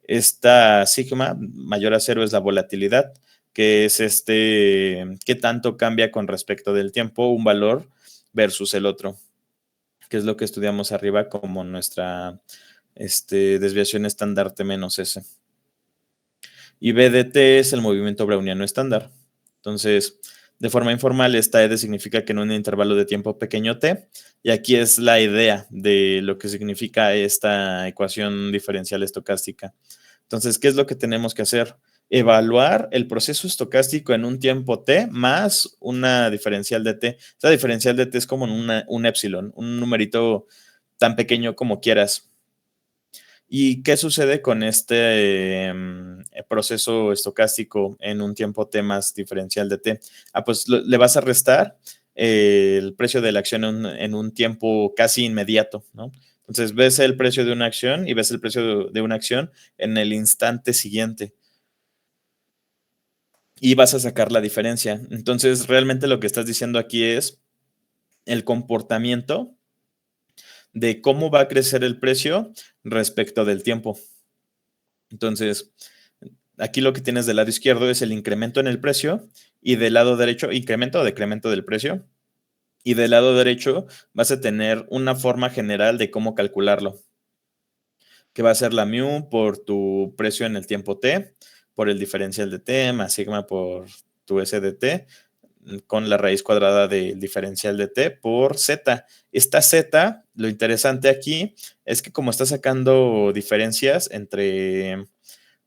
Esta sigma mayor a cero es la volatilidad, que es qué tanto cambia con respecto del tiempo un valor versus el otro, que es lo que estudiamos arriba como nuestra desviación estándar T menos S. Y BDT es el movimiento browniano estándar. Entonces, de forma informal, esta ED significa que en un intervalo de tiempo pequeño t, y aquí es la idea de lo que significa esta ecuación diferencial estocástica. Entonces, ¿qué es lo que tenemos que hacer? Evaluar el proceso estocástico en un tiempo t más una diferencial de t. Esta diferencial de t es como un epsilon, un numerito tan pequeño como quieras. ¿Y qué sucede con este proceso estocástico en un tiempo t más diferencial de t? Pues le vas a restar el precio de la acción en un tiempo casi inmediato, ¿no? Entonces ves el precio de una acción y ves el precio de una acción en el instante siguiente. Y vas a sacar la diferencia. Entonces realmente lo que estás diciendo aquí es el comportamiento de cómo va a crecer el precio respecto del tiempo. Entonces, aquí lo que tienes del lado izquierdo es el incremento en el precio y del lado derecho, incremento o decremento del precio. Y del lado derecho vas a tener una forma general de cómo calcularlo, que va a ser la mu por tu precio en el tiempo t, por el diferencial de t, más sigma por tu SDT, con la raíz cuadrada del diferencial de t por z. Esta z, lo interesante aquí es que como está sacando diferencias entre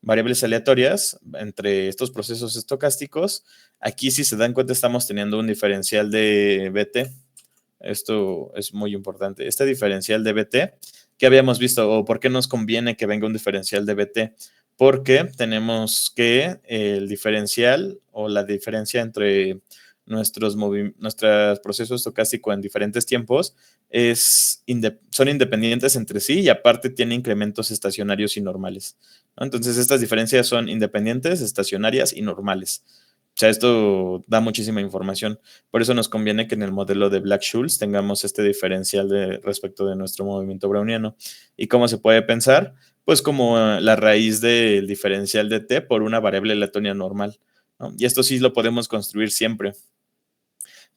variables aleatorias, entre estos procesos estocásticos, aquí si se dan cuenta estamos teniendo un diferencial de BT. Esto es muy importante. Este diferencial de BT, ¿qué habíamos visto? ¿O por qué nos conviene que venga un diferencial de BT? Porque tenemos que el diferencial o la diferencia entre nuestros procesos estocásticos en diferentes tiempos son independientes entre sí y aparte tienen incrementos estacionarios y normales, ¿no? Entonces estas diferencias son independientes, estacionarias y normales. O sea, esto da muchísima información. Por eso nos conviene que en el modelo de Black-Scholes tengamos este diferencial respecto de nuestro movimiento browniano. ¿Y cómo se puede pensar? Pues como la raíz del diferencial de t por una variable aleatoria normal, ¿no? Y esto sí lo podemos construir siempre.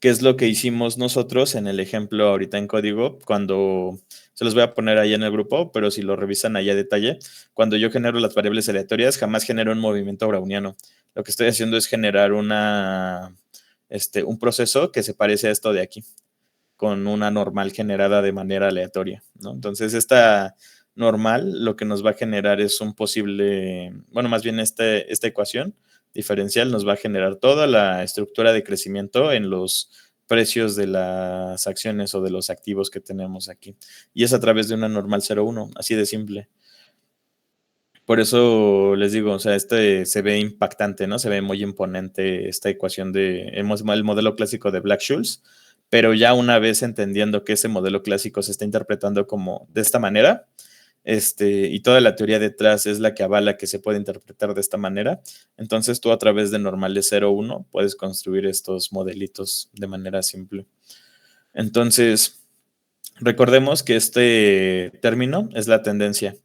que es lo que hicimos nosotros en el ejemplo ahorita en código, cuando se los voy a poner ahí en el grupo, pero si lo revisan ahí a detalle, cuando yo genero las variables aleatorias, jamás genero un movimiento browniano. Lo que estoy haciendo es generar un proceso que se parece a esto de aquí, con una normal generada de manera aleatoria, ¿no? Entonces, esta normal lo que nos va a generar es un posible, bueno, más bien esta ecuación diferencial nos va a generar toda la estructura de crecimiento en los precios de las acciones o de los activos que tenemos aquí. Y es a través de una normal 0,1, así de simple. Por eso les digo, o sea, se ve impactante, ¿no? Se ve muy imponente esta ecuación el modelo clásico de Black-Scholes, pero ya una vez entendiendo que ese modelo clásico se está interpretando como de esta manera, y toda la teoría detrás es la que avala que se puede interpretar de esta manera, entonces tú a través de normales 0,1 puedes construir estos modelitos de manera simple. Entonces, recordemos que este término es la tendencia.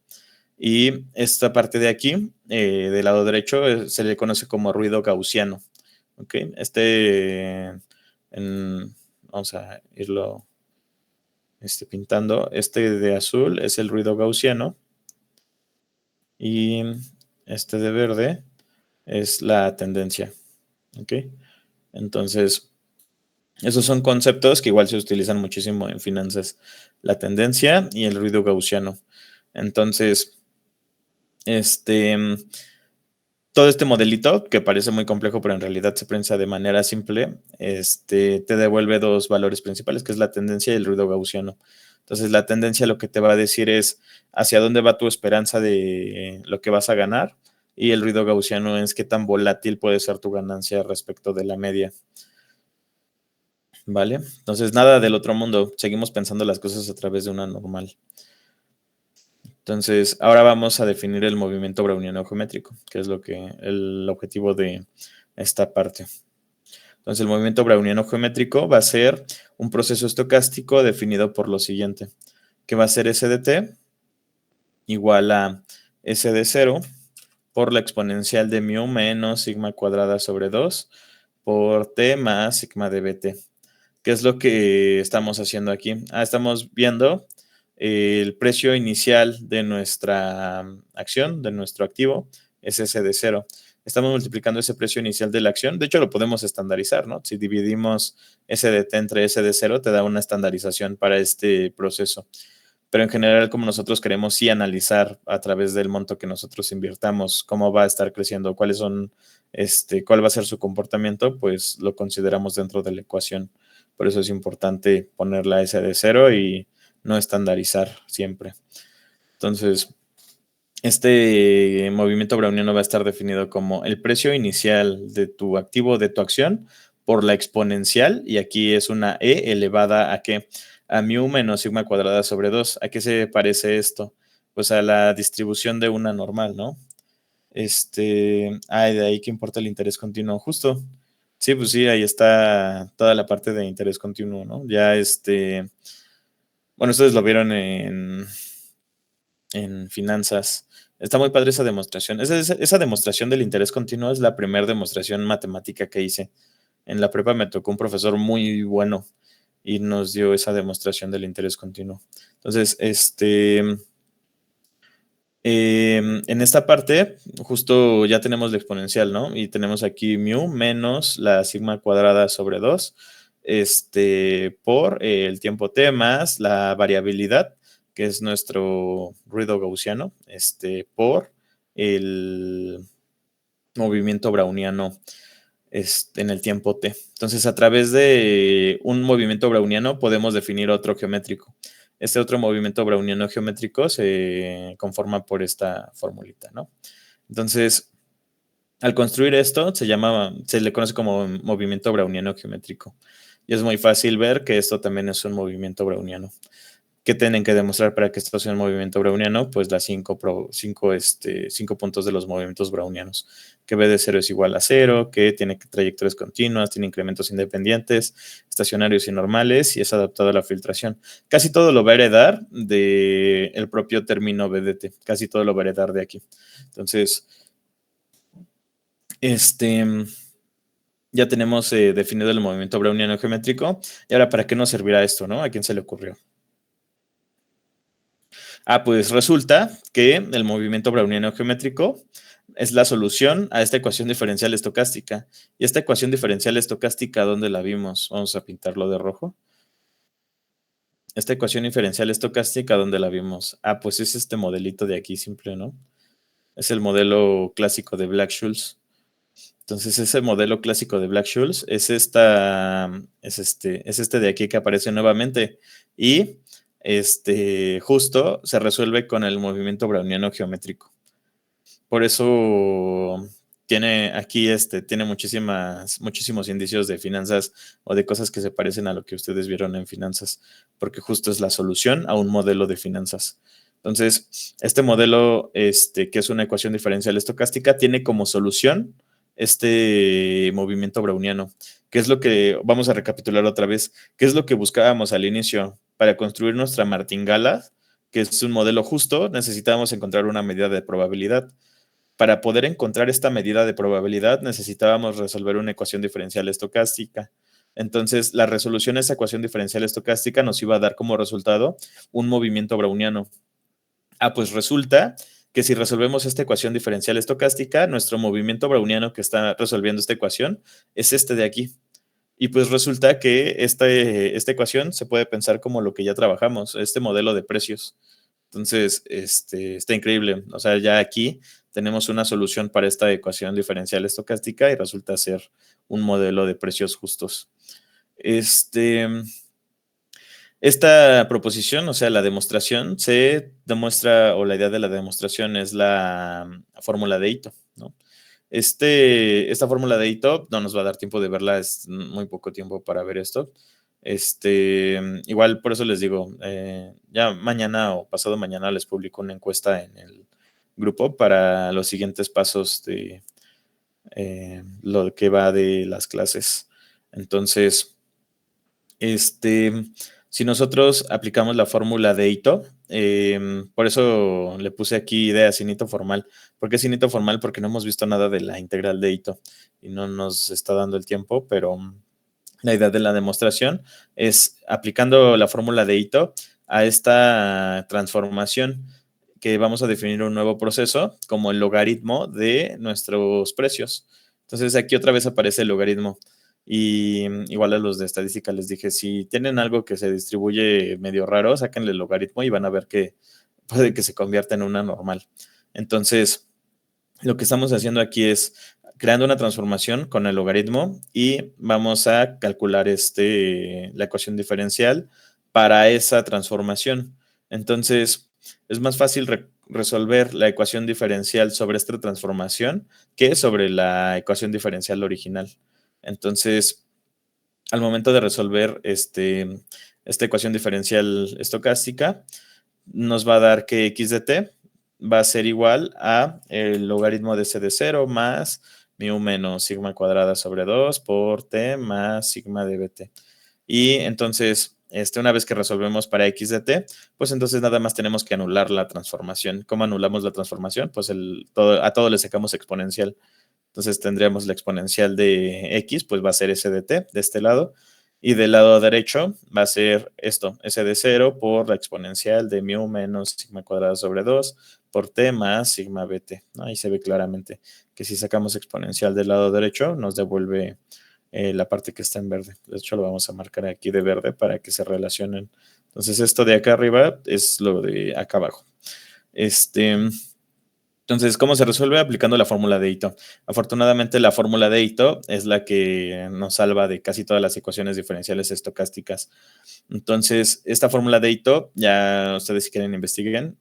Y esta parte de aquí, del lado derecho, se le conoce como ruido gaussiano. ¿Ok? Vamos a irlo pintando. Este de azul es el ruido gaussiano. Y este de verde es la tendencia. ¿Ok? Entonces, esos son conceptos que igual se utilizan muchísimo en finanzas. La tendencia y el ruido gaussiano. Entonces, todo este modelito, que parece muy complejo, pero en realidad se piensa de manera simple, te devuelve dos valores principales, que es la tendencia y el ruido gaussiano. Entonces, la tendencia lo que te va a decir es hacia dónde va tu esperanza de lo que vas a ganar, y el ruido gaussiano es qué tan volátil puede ser tu ganancia respecto de la media. ¿Vale? Entonces, nada del otro mundo. Seguimos pensando las cosas a través de una normal. Entonces, ahora vamos a definir el movimiento browniano geométrico, que es el objetivo de esta parte. Entonces, el movimiento browniano geométrico va a ser un proceso estocástico definido por lo siguiente, que va a ser S de t igual a S de 0 por la exponencial de mu menos sigma cuadrada sobre 2 por t más sigma de bt. ¿Qué es lo que estamos haciendo aquí? Estamos viendo el precio inicial de nuestra acción, de nuestro activo, es S de 0. Estamos multiplicando ese precio inicial de la acción. De hecho, lo podemos estandarizar, ¿no? Si dividimos S de t entre S de 0, te da una estandarización para este proceso. Pero en general, como nosotros queremos sí analizar a través del monto que nosotros invirtamos, cómo va a estar creciendo, cuál va a ser su comportamiento, pues lo consideramos dentro de la ecuación. Por eso es importante poner la S de 0 y no estandarizar siempre. Entonces, este movimiento browniano va a estar definido como el precio inicial de tu activo, de tu acción, por la exponencial, y aquí es una E elevada a ¿qué? A mu menos sigma cuadrada sobre 2. ¿A qué se parece esto? Pues a la distribución de una normal, ¿no? De ahí que importa el interés continuo, justo. Sí, pues sí, ahí está toda la parte de interés continuo, ¿no? Ya bueno, ustedes lo vieron en finanzas. Está muy padre esa demostración. Esa demostración del interés continuo es la primera demostración matemática que hice. En la prepa me tocó un profesor muy bueno y nos dio esa demostración del interés continuo. Entonces, en esta parte, justo ya tenemos la exponencial, ¿no? Y tenemos aquí mu menos la sigma cuadrada sobre 2, por el tiempo t más la variabilidad, que es nuestro ruido gaussiano, por el movimiento browniano en el tiempo t. Entonces, a través de un movimiento browniano podemos definir otro geométrico. Este otro movimiento browniano geométrico se conforma por esta formulita, ¿no? Entonces, al construir esto, se le conoce como movimiento browniano geométrico. Y es muy fácil ver que esto también es un movimiento browniano. ¿Qué tienen que demostrar para que esto sea un movimiento browniano? Pues las 5 puntos de los movimientos brownianos. Que B de 0 es igual a 0, que tiene trayectorias continuas, tiene incrementos independientes, estacionarios y normales, y es adaptado a la filtración. Casi todo lo va a heredar del propio término BDT. Casi todo lo va a heredar de aquí. Entonces, Ya tenemos definido el movimiento browniano geométrico. Y ahora, ¿para qué nos servirá esto, no? ¿A quién se le ocurrió? Pues resulta que el movimiento browniano geométrico es la solución a esta ecuación diferencial estocástica. Y esta ecuación diferencial estocástica, ¿dónde la vimos? Vamos a pintarlo de rojo. Esta ecuación diferencial estocástica, ¿dónde la vimos? Pues es este modelito de aquí simple, ¿no? Es el modelo clásico de Black-Scholes. Entonces, ese modelo clásico de Black-Scholes es este de aquí que aparece nuevamente. Y justo se resuelve con el movimiento browniano geométrico. Por eso tiene aquí tiene muchísimos indicios de finanzas o de cosas que se parecen a lo que ustedes vieron en finanzas, porque justo es la solución a un modelo de finanzas. Entonces, este modelo, que es una ecuación diferencial estocástica, tiene como solución este movimiento browniano, que es lo que, vamos a recapitular otra vez, qué es lo que buscábamos al inicio para construir nuestra martingala, que es un modelo justo. Necesitábamos encontrar una medida de probabilidad. Para poder encontrar esta medida de probabilidad, necesitábamos resolver una ecuación diferencial estocástica. Entonces, la resolución de esa ecuación diferencial estocástica nos iba a dar como resultado un movimiento browniano. Pues resulta que si resolvemos esta ecuación diferencial estocástica, nuestro movimiento browniano que está resolviendo esta ecuación es este de aquí. Y pues resulta que esta ecuación se puede pensar como lo que ya trabajamos, este modelo de precios. Entonces, está increíble. O sea, ya aquí tenemos una solución para esta ecuación diferencial estocástica y resulta ser un modelo de precios justos. Esta proposición, o sea, la demostración, se demuestra, o la idea de la demostración es la fórmula de Ito, ¿no? Esta fórmula de Ito no nos va a dar tiempo de verla, es muy poco tiempo para ver esto. Igual por eso les digo, ya mañana o pasado mañana les publico una encuesta en el grupo para los siguientes pasos de lo que va de las clases. Entonces, si nosotros aplicamos la fórmula de Ito, por eso le puse aquí idea sin hito formal. ¿Por qué sin hito formal? Porque no hemos visto nada de la integral de Ito y no nos está dando el tiempo, pero la idea de la demostración es aplicando la fórmula de Ito a esta transformación que vamos a definir un nuevo proceso como el logaritmo de nuestros precios. Entonces aquí otra vez aparece el logaritmo. Y igual a los de estadística les dije, si tienen algo que se distribuye medio raro, sáquenle el logaritmo y van a ver que puede que se convierta en una normal. Entonces, lo que estamos haciendo aquí es creando una transformación con el logaritmo y vamos a calcular la ecuación diferencial para esa transformación. Entonces, es más fácil resolver la ecuación diferencial sobre esta transformación que sobre la ecuación diferencial original. Entonces, al momento de resolver esta ecuación diferencial estocástica, nos va a dar que x de t va a ser igual a el logaritmo de c de 0 más mu menos sigma cuadrada sobre 2 por t más sigma de bt. Y entonces, una vez que resolvemos para x de t, pues entonces nada más tenemos que anular la transformación. ¿Cómo anulamos la transformación? Pues a todo le sacamos exponencial. Entonces tendríamos la exponencial de x, pues va a ser s de t de este lado. Y del lado derecho va a ser esto, s de 0 por la exponencial de mu menos sigma cuadrada sobre 2 por t más sigma bt. Ahí se ve claramente que si sacamos exponencial del lado derecho, nos devuelve la parte que está en verde. De hecho, lo vamos a marcar aquí de verde para que se relacionen. Entonces, esto de acá arriba es lo de acá abajo. Entonces, ¿cómo se resuelve? Aplicando la fórmula de Ito. Afortunadamente, la fórmula de Ito es la que nos salva de casi todas las ecuaciones diferenciales estocásticas. Entonces, esta fórmula de Ito, ya ustedes si quieren investiguen,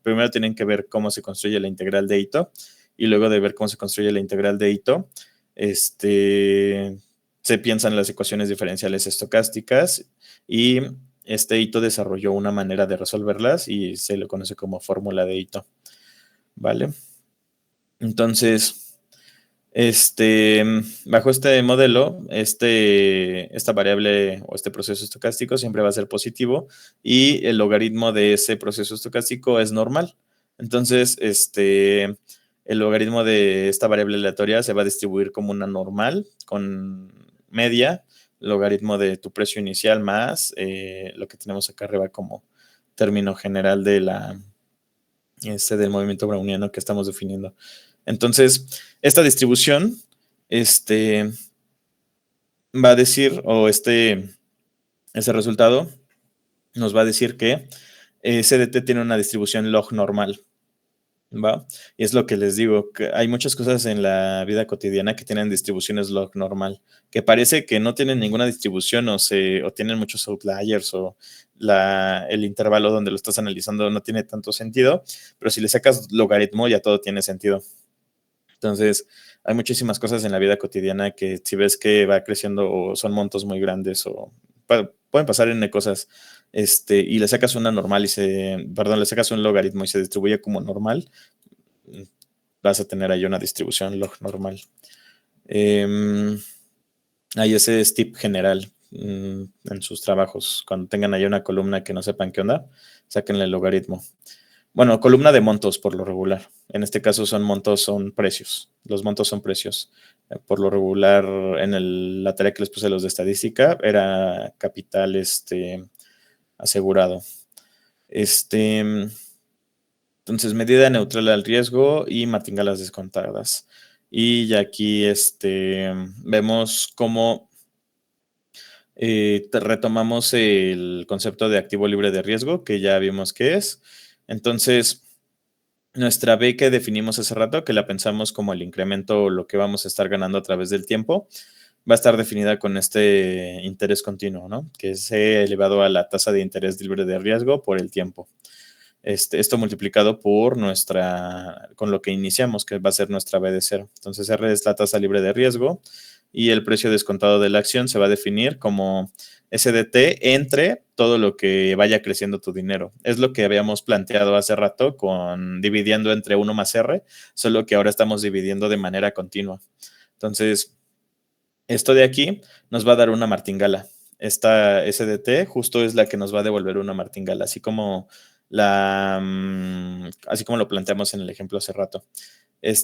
primero tienen que ver cómo se construye la integral de Ito y luego de ver cómo se construye la integral de Ito, se piensan las ecuaciones diferenciales estocásticas y Ito desarrolló una manera de resolverlas y se le conoce como fórmula de Ito. ¿Vale? Entonces, bajo este modelo, esta variable o este proceso estocástico siempre va a ser positivo y el logaritmo de ese proceso estocástico es normal. Entonces, el logaritmo de esta variable aleatoria se va a distribuir como una normal con media, logaritmo de tu precio inicial más lo que tenemos acá arriba como término general de del movimiento browniano que estamos definiendo. Entonces, esta distribución va a decir, o ese resultado nos va a decir que CDT tiene una distribución log normal, ¿va? Y es lo que les digo, que hay muchas cosas en la vida cotidiana que tienen distribuciones log normal, que parece que no tienen ninguna distribución o tienen muchos outliers o el intervalo donde lo estás analizando no tiene tanto sentido, pero si le sacas logaritmo ya todo tiene sentido. Entonces, hay muchísimas cosas en la vida cotidiana que si ves que va creciendo o son montos muy grandes o pueden pasar en cosas, y le sacas una normal le sacas un logaritmo y se distribuye como normal, vas a tener ahí una distribución log normal. Ahí ese es tip general en sus trabajos. Cuando tengan ahí una columna que no sepan qué onda, sáquenle el logaritmo. Bueno, columna de montos por lo regular. En este caso son precios. Los montos son precios. Por lo regular, en la tarea que les puse los de estadística, era capital asegurado. Entonces, medida neutral al riesgo y martingalas descontadas. Y ya aquí vemos cómo retomamos el concepto de activo libre de riesgo, que ya vimos qué es. Entonces, nuestra B que definimos hace rato, que la pensamos como el incremento o lo que vamos a estar ganando a través del tiempo, va a estar definida con este interés continuo, ¿no? Que es elevado a la tasa de interés libre de riesgo por el tiempo. Esto multiplicado por con lo que iniciamos, que va a ser nuestra B de 0. Entonces, R es la tasa libre de riesgo y el precio descontado de la acción se va a definir como SDT entre todo lo que vaya creciendo tu dinero. Es lo que habíamos planteado hace rato dividiendo entre 1 más R, solo que ahora estamos dividiendo de manera continua. Entonces, esto de aquí nos va a dar una martingala. Esta SDT justo es la que nos va a devolver una martingala, así como lo planteamos en el ejemplo hace rato.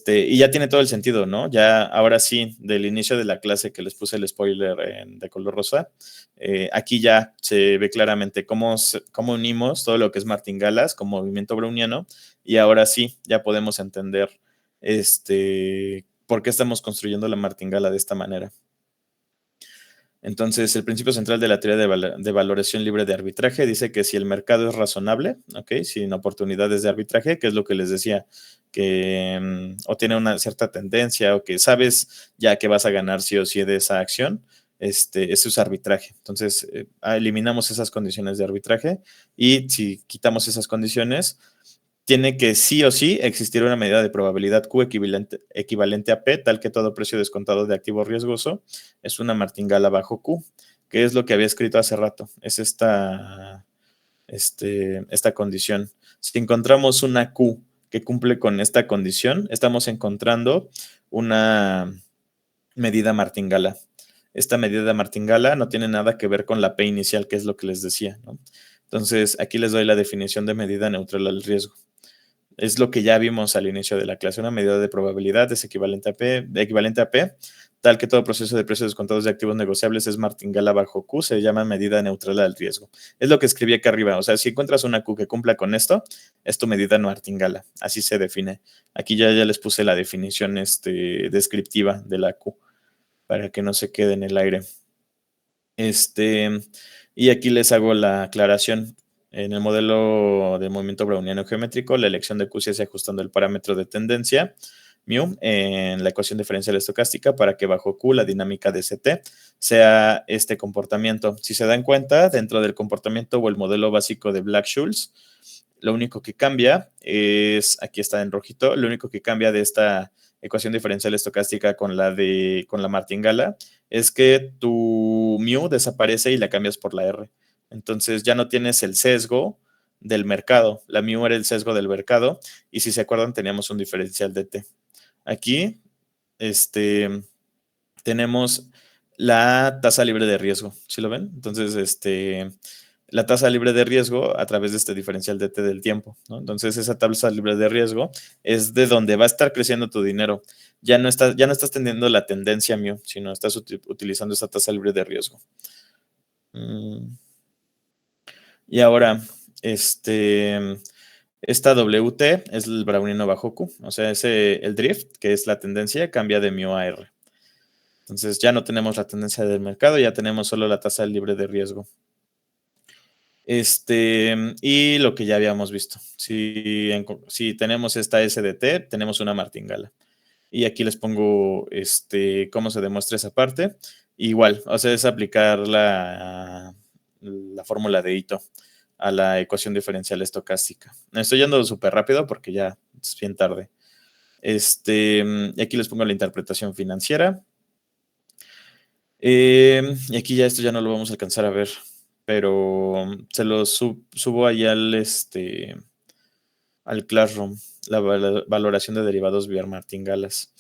Y ya tiene todo el sentido, ¿no? Ya ahora sí, del inicio de la clase que les puse el spoiler de color rosa, aquí ya se ve claramente cómo unimos todo lo que es martingalas con movimiento browniano y ahora sí, ya podemos entender por qué estamos construyendo la martingala de esta manera. Entonces, el principio central de la teoría de valoración libre de arbitraje dice que si el mercado es razonable, ¿ok? Sin oportunidades de arbitraje, que es lo que les decía, que o tiene una cierta tendencia o que sabes ya que vas a ganar sí o sí de esa acción, ese es arbitraje. Entonces, eliminamos esas condiciones de arbitraje y si quitamos esas condiciones, tiene que sí o sí existir una medida de probabilidad Q equivalente a P, tal que todo precio descontado de activo riesgoso es una martingala bajo Q, que es lo que había escrito hace rato. Es esta condición. Si encontramos una Q que cumple con esta condición, estamos encontrando una medida martingala. Esta medida martingala no tiene nada que ver con la P inicial, que es lo que les decía, ¿no? Entonces, aquí les doy la definición de medida neutral al riesgo. Es lo que ya vimos al inicio de la clase. Una medida de probabilidad es equivalente a P, tal que todo proceso de precios descontados de activos negociables es martingala bajo Q, se llama medida neutral al riesgo. Es lo que escribí acá arriba. O sea, si encuentras una Q que cumpla con esto, es tu medida martingala. Así se define. Aquí ya les puse la definición descriptiva de la Q para que no se quede en el aire. Y aquí les hago la aclaración. En el modelo de movimiento browniano geométrico, la elección de Q se hace ajustando el parámetro de tendencia, mu, en la ecuación diferencial estocástica para que bajo Q la dinámica de CT sea este comportamiento. Si se dan cuenta, dentro del comportamiento o el modelo básico de Black-Scholes, lo único que cambia es, aquí está en rojito, lo único que cambia de esta ecuación diferencial estocástica con la martingala es que tu mu desaparece y la cambias por la R. Entonces ya no tienes el sesgo del mercado. La mu era el sesgo del mercado y si se acuerdan teníamos un diferencial de T. Aquí tenemos la tasa libre de riesgo. ¿Sí lo ven? Entonces, la tasa libre de riesgo a través de este diferencial de T del tiempo, ¿no? Entonces, esa tasa libre de riesgo es de donde va a estar creciendo tu dinero. Ya no estás teniendo la tendencia mu, sino estás utilizando esa tasa libre de riesgo. Y ahora, esta WT es el browniano bajo Q, o sea, el drift, que es la tendencia, cambia de mu a R. Entonces ya no tenemos la tendencia del mercado, ya tenemos solo la tasa libre de riesgo. Y lo que ya habíamos visto. Si tenemos esta SDT, tenemos una martingala. Y aquí les pongo cómo se demuestra esa parte. Igual, o sea, es aplicar la fórmula de Ito a la ecuación diferencial estocástica. Estoy yendo súper rápido porque ya es bien tarde. Y aquí les pongo la interpretación financiera. Y aquí ya esto ya no lo vamos a alcanzar a ver, pero se lo subo ahí al Classroom, la valoración de derivados vía martingalas.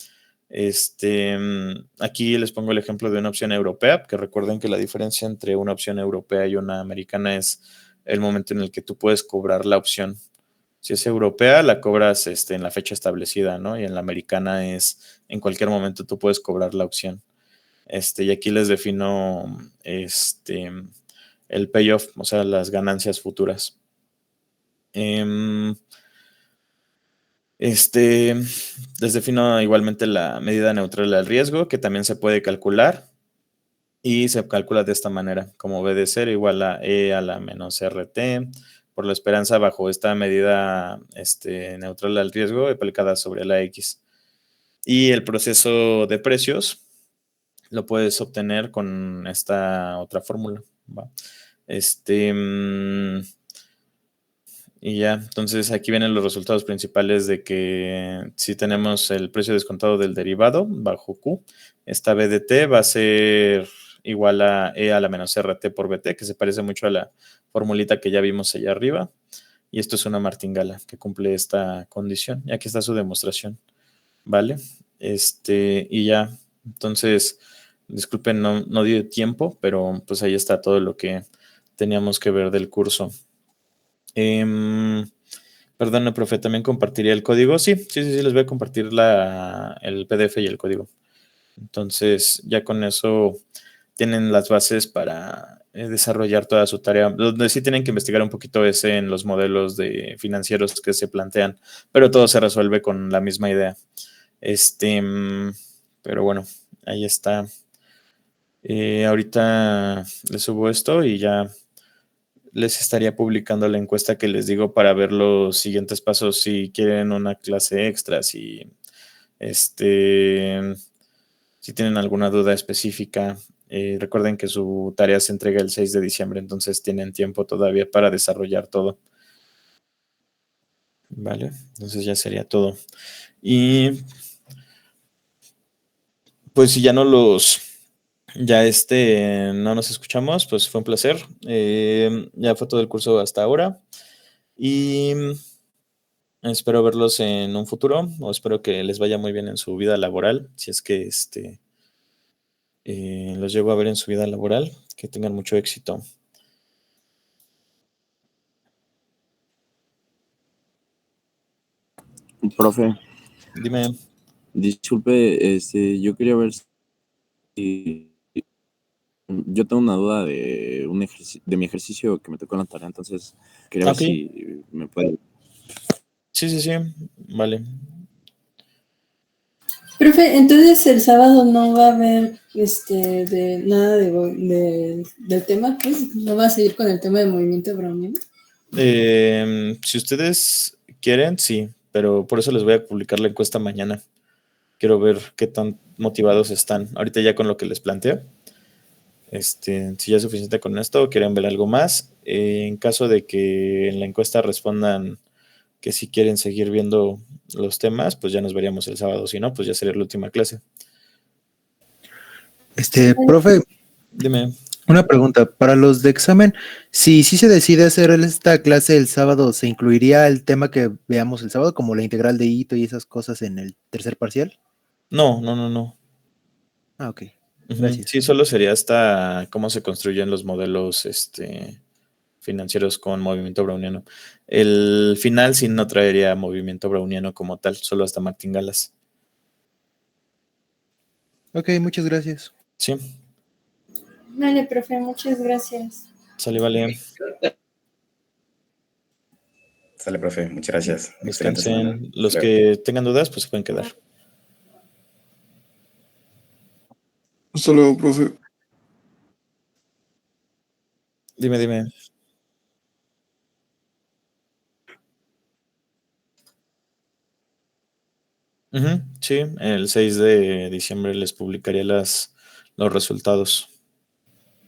Aquí les pongo el ejemplo de una opción europea, que recuerden que la diferencia entre una opción europea y una americana es el momento en el que tú puedes cobrar la opción. Si es europea, la cobras en la fecha establecida, ¿no? Y en la americana es en cualquier momento tú puedes cobrar la opción. Y aquí les defino el payoff, o sea, las ganancias futuras. Les defino igualmente la medida neutral al riesgo, que también se puede calcular. Y se calcula de esta manera, como B de 0 igual a E a la menos RT, por la esperanza bajo esta medida neutral al riesgo aplicada sobre la X. Y el proceso de precios lo puedes obtener con esta otra fórmula, ¿va? Y ya, entonces aquí vienen los resultados principales de que si tenemos el precio descontado del derivado bajo Q, esta BDT va a ser igual a E a la menos RT por BT, que se parece mucho a la formulita que ya vimos allá arriba. Y esto es una martingala que cumple esta condición. Y aquí está su demostración, ¿vale? Y ya, entonces, disculpen, no dio tiempo, pero pues ahí está todo lo que teníamos que ver del curso. Perdón, profe, ¿también compartiría el código? Sí, les voy a compartir el PDF y el código. Entonces, ya con eso tienen las bases para desarrollar toda su tarea. Donde sí tienen que investigar un poquito es en los modelos de financieros que se plantean, pero todo se resuelve con la misma idea. Pero bueno, ahí está. Ahorita les subo esto y ya les estaría publicando la encuesta que les digo para ver los siguientes pasos si quieren una clase extra, si tienen alguna duda específica. Recuerden que su tarea se entrega el 6 de diciembre, entonces tienen tiempo todavía para desarrollar todo. Vale, entonces ya sería todo. Y pues si ya no nos escuchamos, pues fue un placer. Ya fue todo el curso hasta ahora. Y espero verlos en un futuro, o espero que les vaya muy bien en su vida laboral, si es que los llego a ver en su vida laboral, que tengan mucho éxito. Profe. Dime. Disculpe, yo quería ver si yo tengo una duda de mi ejercicio que me tocó en la tarea, entonces quería ver si me puede. Sí, vale. Profe, entonces el sábado no va a haber de nada del tema, pues no va a seguir con el tema de movimiento browniano. Si ustedes quieren, sí, pero por eso les voy a publicar la encuesta mañana. Quiero ver qué tan motivados están. Ahorita ya con lo que les planteo. Si ya es suficiente con esto o quieren ver algo más. En caso de que en la encuesta respondan que si quieren seguir viendo los temas, pues ya nos veríamos el sábado. Si no, pues ya sería la última clase. Profe, dime. Una pregunta, para los de examen, si se decide hacer esta clase el sábado, ¿se incluiría el tema que veamos el sábado, como la integral de Ito y esas cosas en el tercer parcial? No. Ah, ok. Gracias. Sí, solo sería hasta cómo se construyen los modelos financieros con movimiento browniano. El final sí no traería movimiento browniano como tal, solo hasta martingalas. Ok, muchas gracias. Sí, Vale, profe, muchas gracias. sale, vale. Sale, profe. Muchas gracias. Excelente semana. Descansen. Los Hasta luego. que tengan dudas, pues se pueden quedar. Hasta luego, profe. Dime. Ujú, sí, el 6 de diciembre les publicaría los resultados.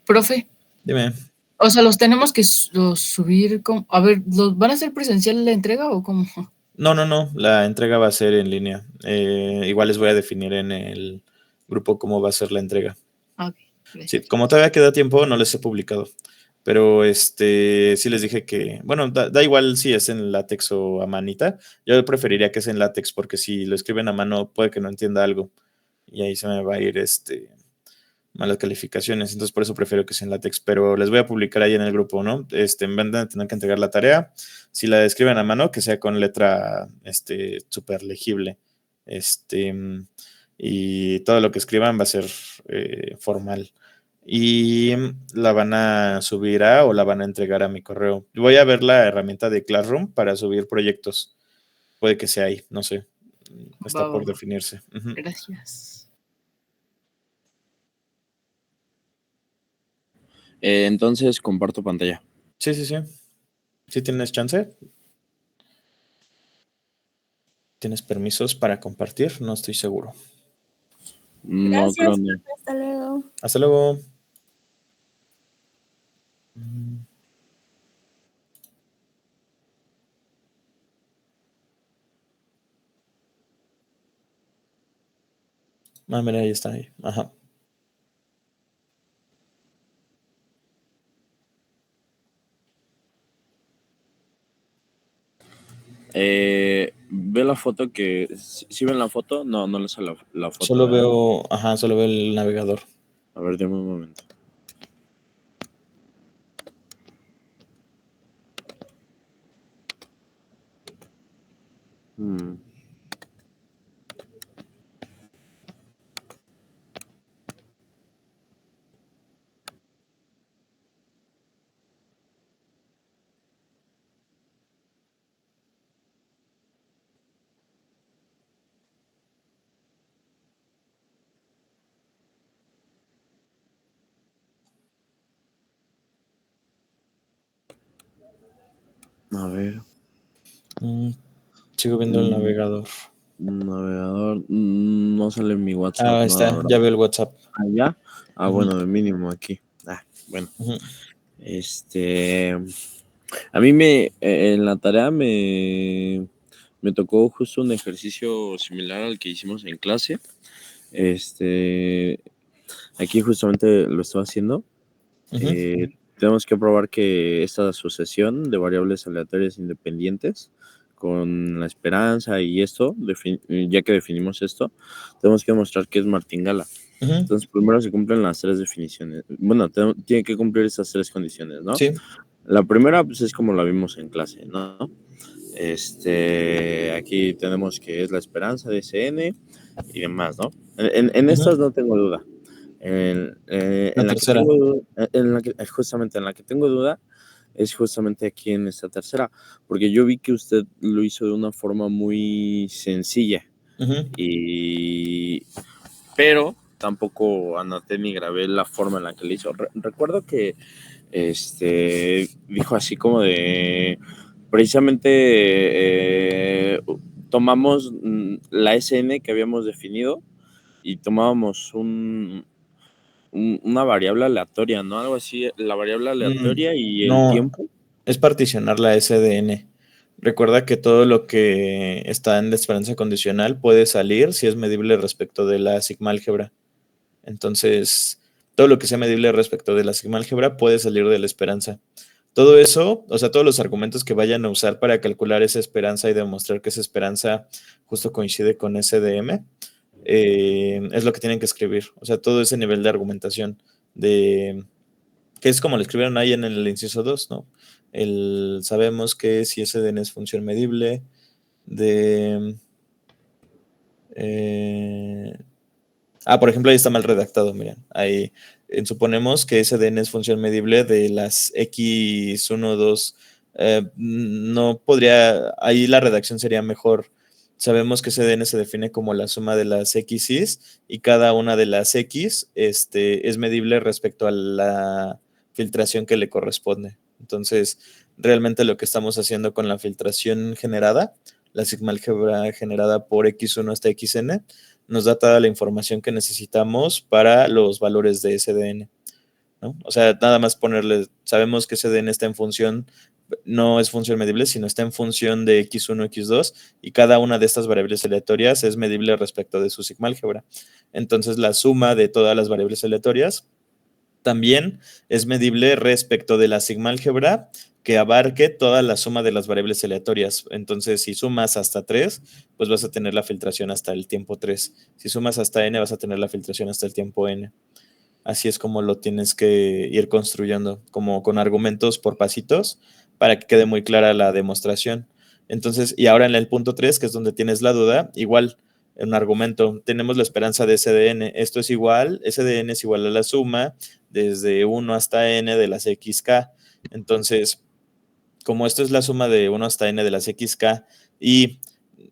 Profe, Dime. o sea, los tenemos que subir. A ver, ¿los van a hacer presencial la entrega o cómo? No, la entrega va a ser en línea. Igual les voy a definir en el grupo cómo va a ser la entrega. Ok, Sí, gracias. como todavía queda tiempo, no les he publicado. Pero sí les dije que, bueno, da igual si es en látex o a manita. Yo preferiría que sea en látex porque si lo escriben a mano puede que no entienda algo. Y ahí se me va a ir malas calificaciones. Entonces por eso prefiero que sea en látex. Pero les voy a publicar ahí en el grupo, ¿no? En vez de tener que entregar la tarea, si la escriben a mano, que sea con letra súper legible. Y todo lo que escriban va a ser formal. Y la van a subir o la van a entregar a mi correo. Voy a ver la herramienta de Classroom para subir proyectos. Puede que sea ahí, no sé. Está por definirse. Ujú. Gracias. Entonces comparto pantalla. Sí. ¿Sí tienes chance? ¿Tienes permisos para compartir? No estoy seguro. No creo ni. Hasta luego. Hasta luego. Mira, ahí está ahí. Ajá. Ve la foto que. Si ven la foto, no les sale la foto. Solo ¿verdad? solo veo el navegador. A ver, dame un momento. A ver. Sigo viendo el navegador. Navegador. No sale en mi WhatsApp. Ahí está, nada, ya veo el WhatsApp. ¿Allá? Ujú. Bueno, de mínimo aquí. Bueno. Ujú. A mí en la tarea me tocó justo un ejercicio similar al que hicimos en clase. Aquí justamente lo estoy haciendo. Ujú. Tenemos que probar que esta sucesión de variables aleatorias independientes con la esperanza y esto, ya que definimos esto, tenemos que demostrar que es martingala. Ujú. Entonces, primero se cumplen las tres definiciones. Bueno, tiene que cumplir estas tres condiciones, ¿no? Sí. La primera, pues, es como la vimos en clase, ¿no? Aquí tenemos que es la esperanza de SN y demás, ¿no? En estas no tengo duda. La tercera. Justamente en la que tengo duda es justamente aquí en esta tercera, porque yo vi que usted lo hizo de una forma muy sencilla, Ujú. pero tampoco anoté ni grabé la forma en la que lo hizo. Recuerdo que dijo así como de, precisamente tomamos la SN que habíamos definido y tomábamos una variable aleatoria, ¿no? Algo así, la variable aleatoria y el No, tiempo. es particionar la SDN. Recuerda que todo lo que está en la esperanza condicional puede salir si es medible respecto de la sigma álgebra. Entonces, todo lo que sea medible respecto de la sigma álgebra puede salir de la esperanza. Todo eso, o sea, todos los argumentos que vayan a usar para calcular esa esperanza y demostrar que esa esperanza justo coincide con SDM, es lo que tienen que escribir. O sea, todo ese nivel de argumentación de que es como lo escribieron ahí en el inciso 2, ¿no? Sabemos que si SDN es función medible de... por ejemplo, ahí está mal redactado, miren. Ahí suponemos que SDN es función medible de las X1, 2. No podría, ahí la redacción sería mejor. Sabemos que SDN se define como la suma de las X's y cada una de las X es medible respecto a la filtración que le corresponde. Entonces, realmente lo que estamos haciendo con la filtración generada, la sigma álgebra generada por X1 hasta Xn, nos da toda la información que necesitamos para los valores de SDN, ¿no? O sea, nada más ponerle, sabemos que SDN está en función, no es función medible, sino está en función de X1, X2, y cada una de estas variables aleatorias es medible respecto de su sigma álgebra. Entonces, la suma de todas las variables aleatorias también es medible respecto de la sigma álgebra que abarque toda la suma de las variables aleatorias. Entonces, si sumas hasta 3, pues vas a tener la filtración hasta el tiempo 3. Si sumas hasta n, vas a tener la filtración hasta el tiempo n. Así es como lo tienes que ir construyendo, como con argumentos por pasitos, para que quede muy clara la demostración. Entonces, y ahora en el punto 3, que es donde tienes la duda, igual, en un argumento, tenemos la esperanza de SDN. Esto es igual, SDN es igual a la suma desde 1 hasta n de las xk. Entonces, como esto es la suma de 1 hasta n de las xk y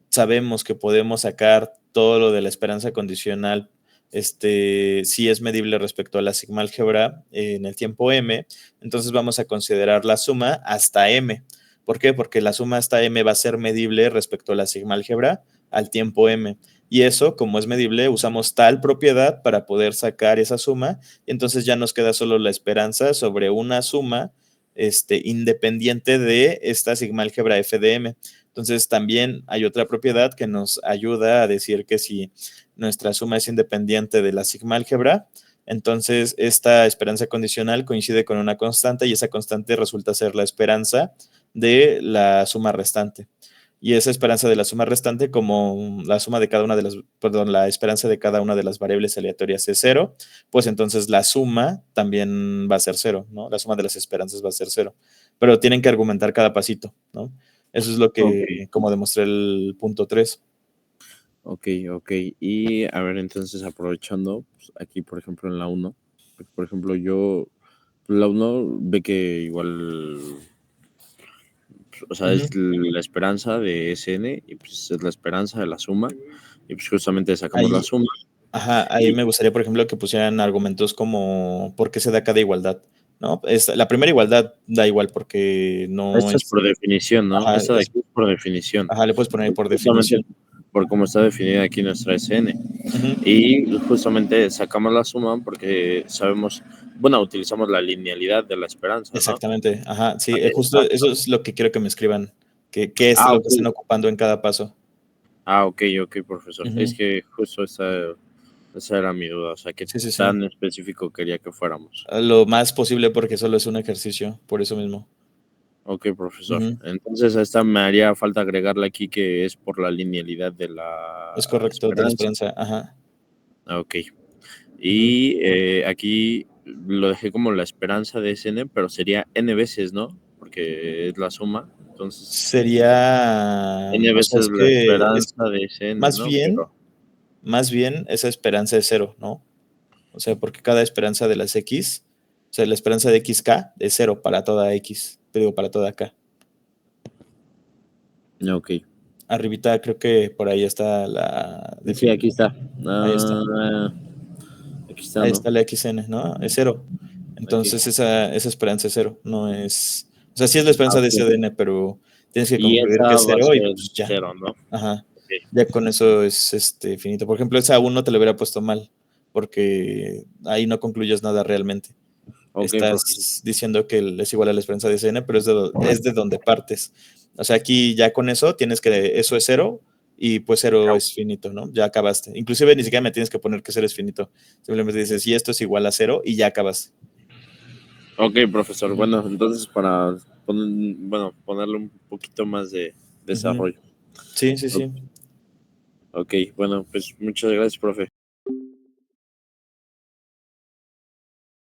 sabemos que podemos sacar todo lo de la esperanza condicional, si es medible respecto a la sigma álgebra en el tiempo m, entonces vamos a considerar la suma hasta m. ¿Por qué? Porque la suma hasta m va a ser medible respecto a la sigma álgebra al tiempo m. Y eso, como es medible, usamos tal propiedad para poder sacar esa suma, y entonces ya nos queda solo la esperanza sobre una suma independiente de esta sigma álgebra f de m. Entonces también hay otra propiedad que nos ayuda a decir que si nuestra suma es independiente de la sigma álgebra, entonces esta esperanza condicional coincide con una constante y esa constante resulta ser la esperanza de la suma restante. Y esa esperanza de la suma restante, como la suma de cada una de las, perdón, la esperanza de cada una de las variables aleatorias es 0, pues entonces la suma también va a ser 0, ¿no? La suma de las esperanzas va a ser 0. Pero tienen que argumentar cada pasito, ¿no? Eso es lo que, como demostré el punto 3. Ok. Y a ver, entonces aprovechando, pues, aquí por ejemplo en la 1, por ejemplo la 1 ve que igual, o sea, es la esperanza de SN y pues es la esperanza de la suma y pues justamente sacamos la suma. Ahí me gustaría, por ejemplo, que pusieran argumentos como ¿por qué se da cada igualdad? ¿No? La primera igualdad da igual porque no Esta es por definición, ¿no? Ajá, esta de aquí es por definición. Le puedes poner por definición. Por cómo está definida aquí nuestra SN. Y justamente sacamos la suma porque sabemos, bueno, utilizamos la linealidad de la esperanza, ¿no? Exactamente, sí, justo eso es lo que quiero que me escriban, que es lo que están ocupando en cada paso. Ok, profesor. Es que justo esa era mi duda, o sea, que tan específico quería que fuéramos. Lo más posible porque solo es un ejercicio, por eso mismo. Ok, profesor. Entonces a esta me haría falta agregarle aquí que es por la linealidad de la Es correcto, esperanza. De la esperanza, Ok. Y aquí lo dejé como la esperanza de SN, pero sería n veces, ¿no? Porque es la suma. Entonces sería n veces la esperanza de SN, ¿no? Más bien esa esperanza es 0, ¿no? O sea, porque cada esperanza de las X, o sea, la esperanza de XK es 0 para toda X, te digo, para toda K. Ok. Arribita creo que por ahí está la... Sí, aquí está. Ahí está. Aquí está, ahí ¿no? está la XN, ¿no? Es 0. Entonces esa esperanza es 0, no es... O sea, sí es la esperanza de SDN, pero tienes que concluir que es 0 y pues ya. 0, ¿no? Ya con eso es finito. Por ejemplo, esa 1 te lo hubiera puesto mal, porque ahí no concluyes nada realmente. Estás diciendo que es igual a la esperanza de SN, pero es de donde partes. O sea, aquí ya con eso tienes que eso es 0 y pues 0 es finito, ¿no? Ya acabaste. Inclusive ni siquiera me tienes que poner que 0 es finito. Simplemente dices, y esto es igual a 0 y ya acabas. Ok, profesor. Bueno, entonces para ponerle un poquito más de desarrollo. Sí. Ok, bueno, pues muchas gracias, profe.